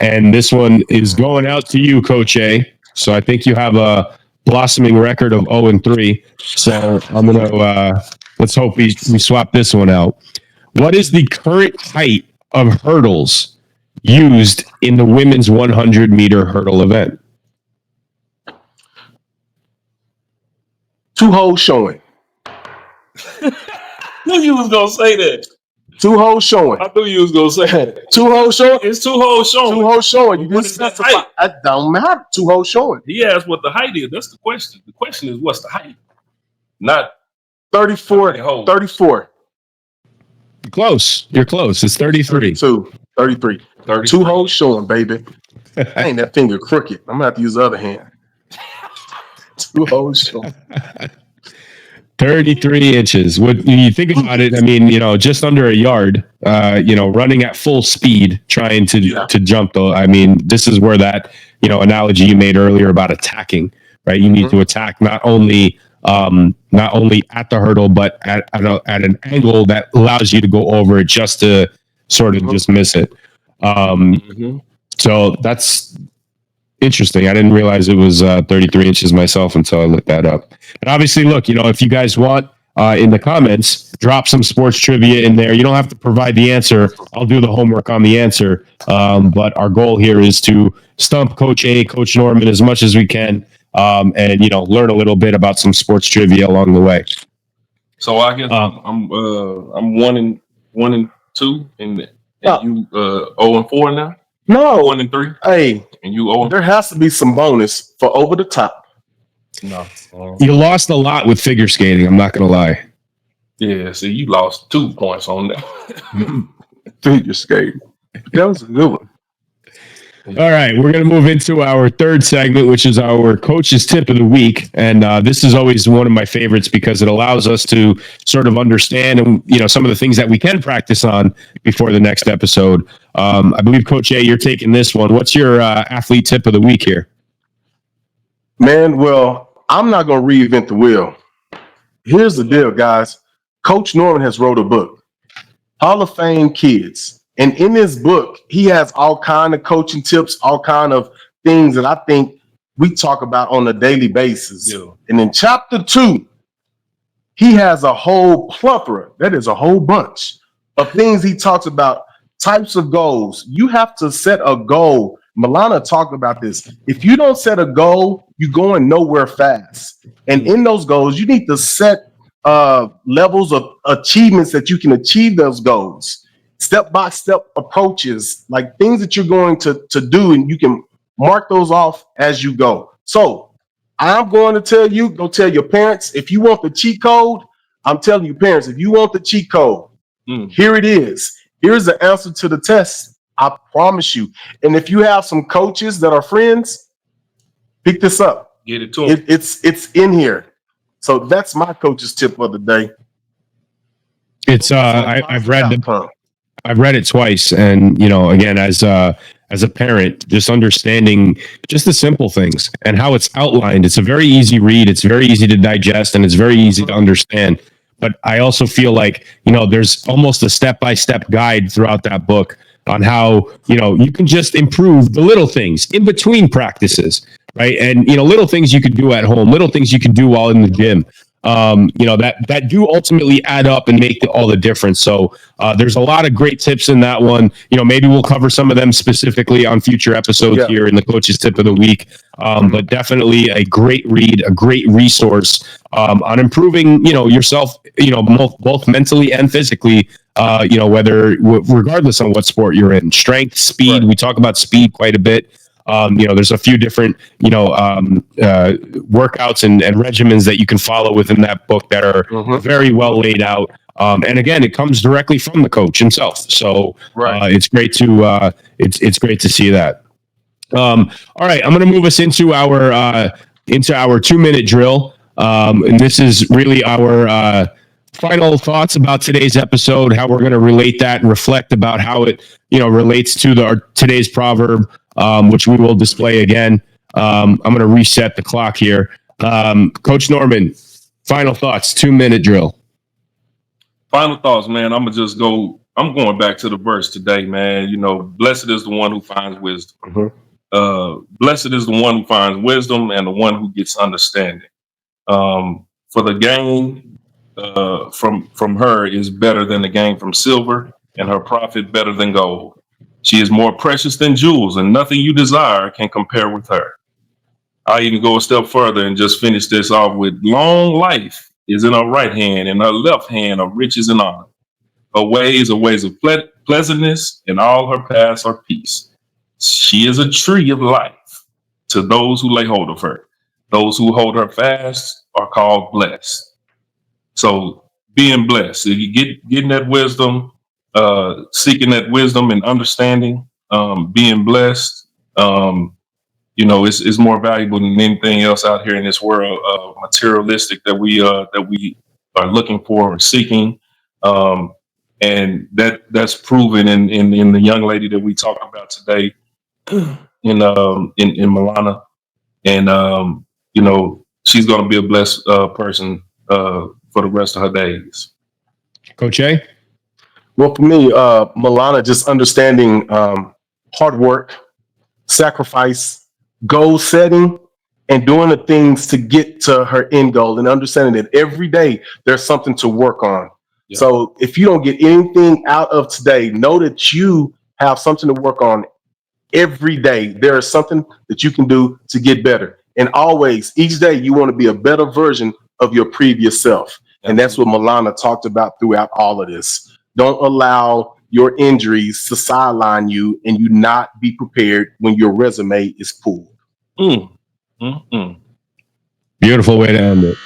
and this one is going out to you, Coach A. So I think you have a blossoming record of 0-3. So I'm gonna let's hope we swap this one out. What is the current height of hurdles used in the women's 100-meter hurdle event? 2 holes showing. Knew you was gonna say that. 2 holes showing. I knew you was gonna say that. 2 holes showing. It's 2 holes showing. 2 holes showing. You What didn't is that specify. height? It don't matter. 2 holes showing. He asked what the height is. That's the question. The question is, what's the height? Not 34. 34. Close. You're close. It's 33. 33. 2 holes showing, baby. I ain't that finger crooked. I'm gonna have to use the other hand. 2 holes showing. 33 inches. When you think about it, I mean, just under a yard, running at full speed, trying to jump though. I mean, this is where that, analogy you made earlier about attacking, right? You need to attack not only at the hurdle, but at an angle that allows you to go over it just to sort of just miss it. So that's interesting. I didn't realize it was 33 inches myself until I looked that up. And obviously, look, if you guys want in the comments, drop some sports trivia in there. You don't have to provide the answer. I'll do the homework on the answer. But our goal here is to stump Coach A, Coach Norman as much as we can, and learn a little bit about some sports trivia along the way. So I guess I'm 1-2, and you 0-4 now. No. 1-3. Hey, and you 0. There has to be some bonus for over the top. No. You lost a lot with figure skating. I'm not going to lie. Yeah. See, you lost 2 points on that. Figure skating. That was a good one. All right, we're going to move into our third segment, which is our coach's tip of the week, and this is always one of my favorites because it allows us to sort of understand and some of the things that we can practice on before the next episode. I believe Coach A, you're taking this one. What's your athlete tip of the week here? Man, well, I'm not going to reinvent the wheel. Here's the deal, guys. Coach Norman has wrote a book, Hall of Fame Kids. And in this book, he has all kind of coaching tips, all kind of things that I think we talk about on a daily basis. Yeah. And in chapter 2, he has a whole plethora, that is a whole bunch of things he talks about, types of goals. You have to set a goal. Milana talked about this. If you don't set a goal, you're going nowhere fast. And in those goals, you need to set levels of achievements that you can achieve those goals. Step-by-step approaches, like things that you're going to do, and you can mark those off as you go. So I'm going to tell you, go tell your parents, if you want the cheat code, I'm telling you, parents, if you want the cheat code, here it is. Here's the answer to the test. I promise you. And if you have some coaches that are friends, pick this up. Get it to them. It's in here. So that's my coach's tip of the day. It's I've read it twice, and again, as a parent, just understanding just the simple things and how it's outlined. It's a very easy read. It's very easy to digest, and it's very easy to understand. But I also feel like there's almost a step-by-step guide throughout that book on how you can just improve the little things in between practices, right? And little things you could do at home, little things you can do while in the gym. That do ultimately add up and make all the difference. So there's a lot of great tips in that one. Maybe we'll cover some of them specifically on future episodes here in the coach's tip of the week. But definitely a great read, a great resource on improving, yourself, both mentally and physically. Regardless on what sport you're in, strength, speed. Right. We talk about speed quite a bit. There's a few different, workouts and regimens that you can follow within that book that are very well laid out. And again, it comes directly from the coach himself. So it's great to it's great to see that. All right, I'm going to move us into our 2-minute drill. And this is really our final thoughts about today's episode, how we're going to relate that and reflect about how it relates to today's proverb, which we will display again. I'm going to reset the clock here. Coach Norman, final thoughts, 2-minute drill. Final thoughts, man. I'm going back to the verse today, man. Blessed is the one who finds wisdom. Blessed is the one who finds wisdom and the one who gets understanding. For the gain from her is better than the gain from silver, and her profit better than gold. She is more precious than jewels, and nothing you desire can compare with her. I'll even go a step further and just finish this off with long life is in her right hand, and her left hand are riches and honor. Her ways are ways of pleasantness, and all her paths are peace. She is a tree of life to those who lay hold of her. Those who hold her fast are called blessed. So being blessed, if you getting that wisdom, seeking that wisdom and understanding, being blessed, it's more valuable than anything else out here in this world, materialistic that we are looking for or seeking. And that's proven in the young lady that we talked about today, in Milana, and she's going to be a blessed person for the rest of her days. Coach A? Well, for me, Milana, just understanding hard work, sacrifice, goal setting, and doing the things to get to her end goal, and understanding that every day there's something to work on. Yeah. So if you don't get anything out of today, know that you have something to work on every day. There is something that you can do to get better. And always, each day, you want to be a better version of your previous self. And that's what Milana talked about throughout all of this. Don't allow your injuries to sideline you and you not be prepared when your resume is pulled. Beautiful way to end it.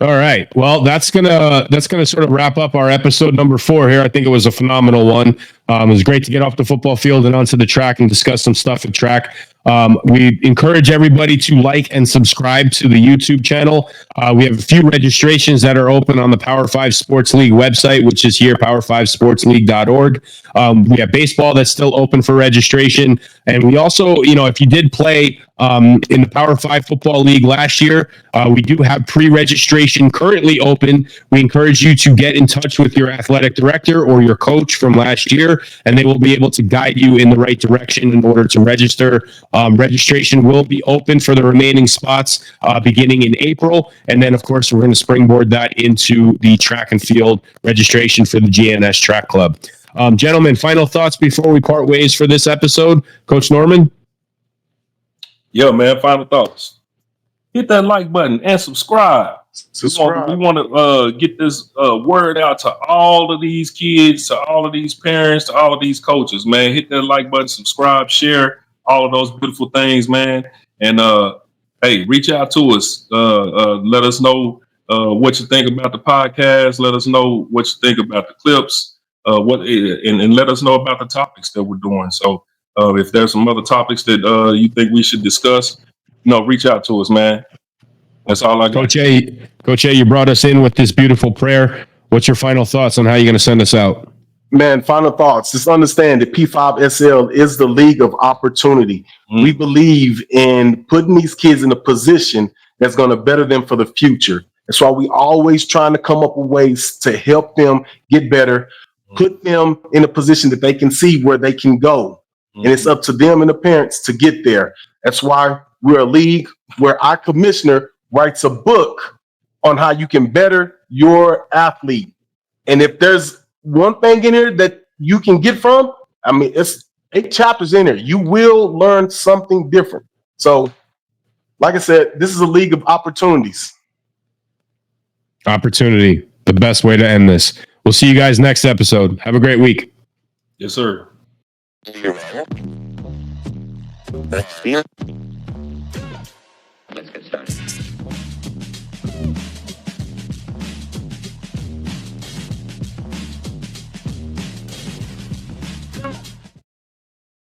All right. Well, that's gonna sort of wrap up our episode number 4 here. I think it was a phenomenal one. It was great to get off the football field and onto the track and discuss some stuff at track. We encourage everybody to like and subscribe to the YouTube channel. We have a few registrations that are open on the Power 5 Sports League website, which is here, power5sportsleague.org. We have baseball that's still open for registration. And we also, if you did play in the Power 5 Football League last year, we do have pre-registration currently open. We encourage you to get in touch with your athletic director or your coach from last year, and they will be able to guide you in the right direction in order to register. Registration will be open for the remaining spots beginning in April. And then, of course, we're going to springboard that into the track and field registration for the G.N.S Track Club. Gentlemen, final thoughts before we part ways for this episode. Coach Norman? Yeah, man, final thoughts. Hit that like button and subscribe. We want to get this word out to all of these kids, to all of these parents, to all of these coaches, man. Hit that like button, subscribe, share, all of those beautiful things, man. And hey, reach out to us. Let us know what you think about the podcast. Let us know what you think about the clips. And let us know about the topics that we're doing. So if there's some other topics that you think we should discuss, reach out to us, man. That's all I got. Coach A, you brought us in with this beautiful prayer. What's your final thoughts on how you're going to send us out? Man, final thoughts. Just understand that P5SL is the league of opportunity. We believe in putting these kids in a position that's going to better them for the future. That's why we always trying to come up with ways to help them get better, put them in a position that they can see where they can go. And it's up to them and the parents to get there. That's why we're a league where our commissioner writes a book on how you can better your athlete. And if there's one thing in here that you can get from, it's 8 chapters in there. You will learn something different. So, like I said, this is a league of opportunities. Opportunity, the best way to end this. We'll see you guys next episode. Have a great week. Yes, sir.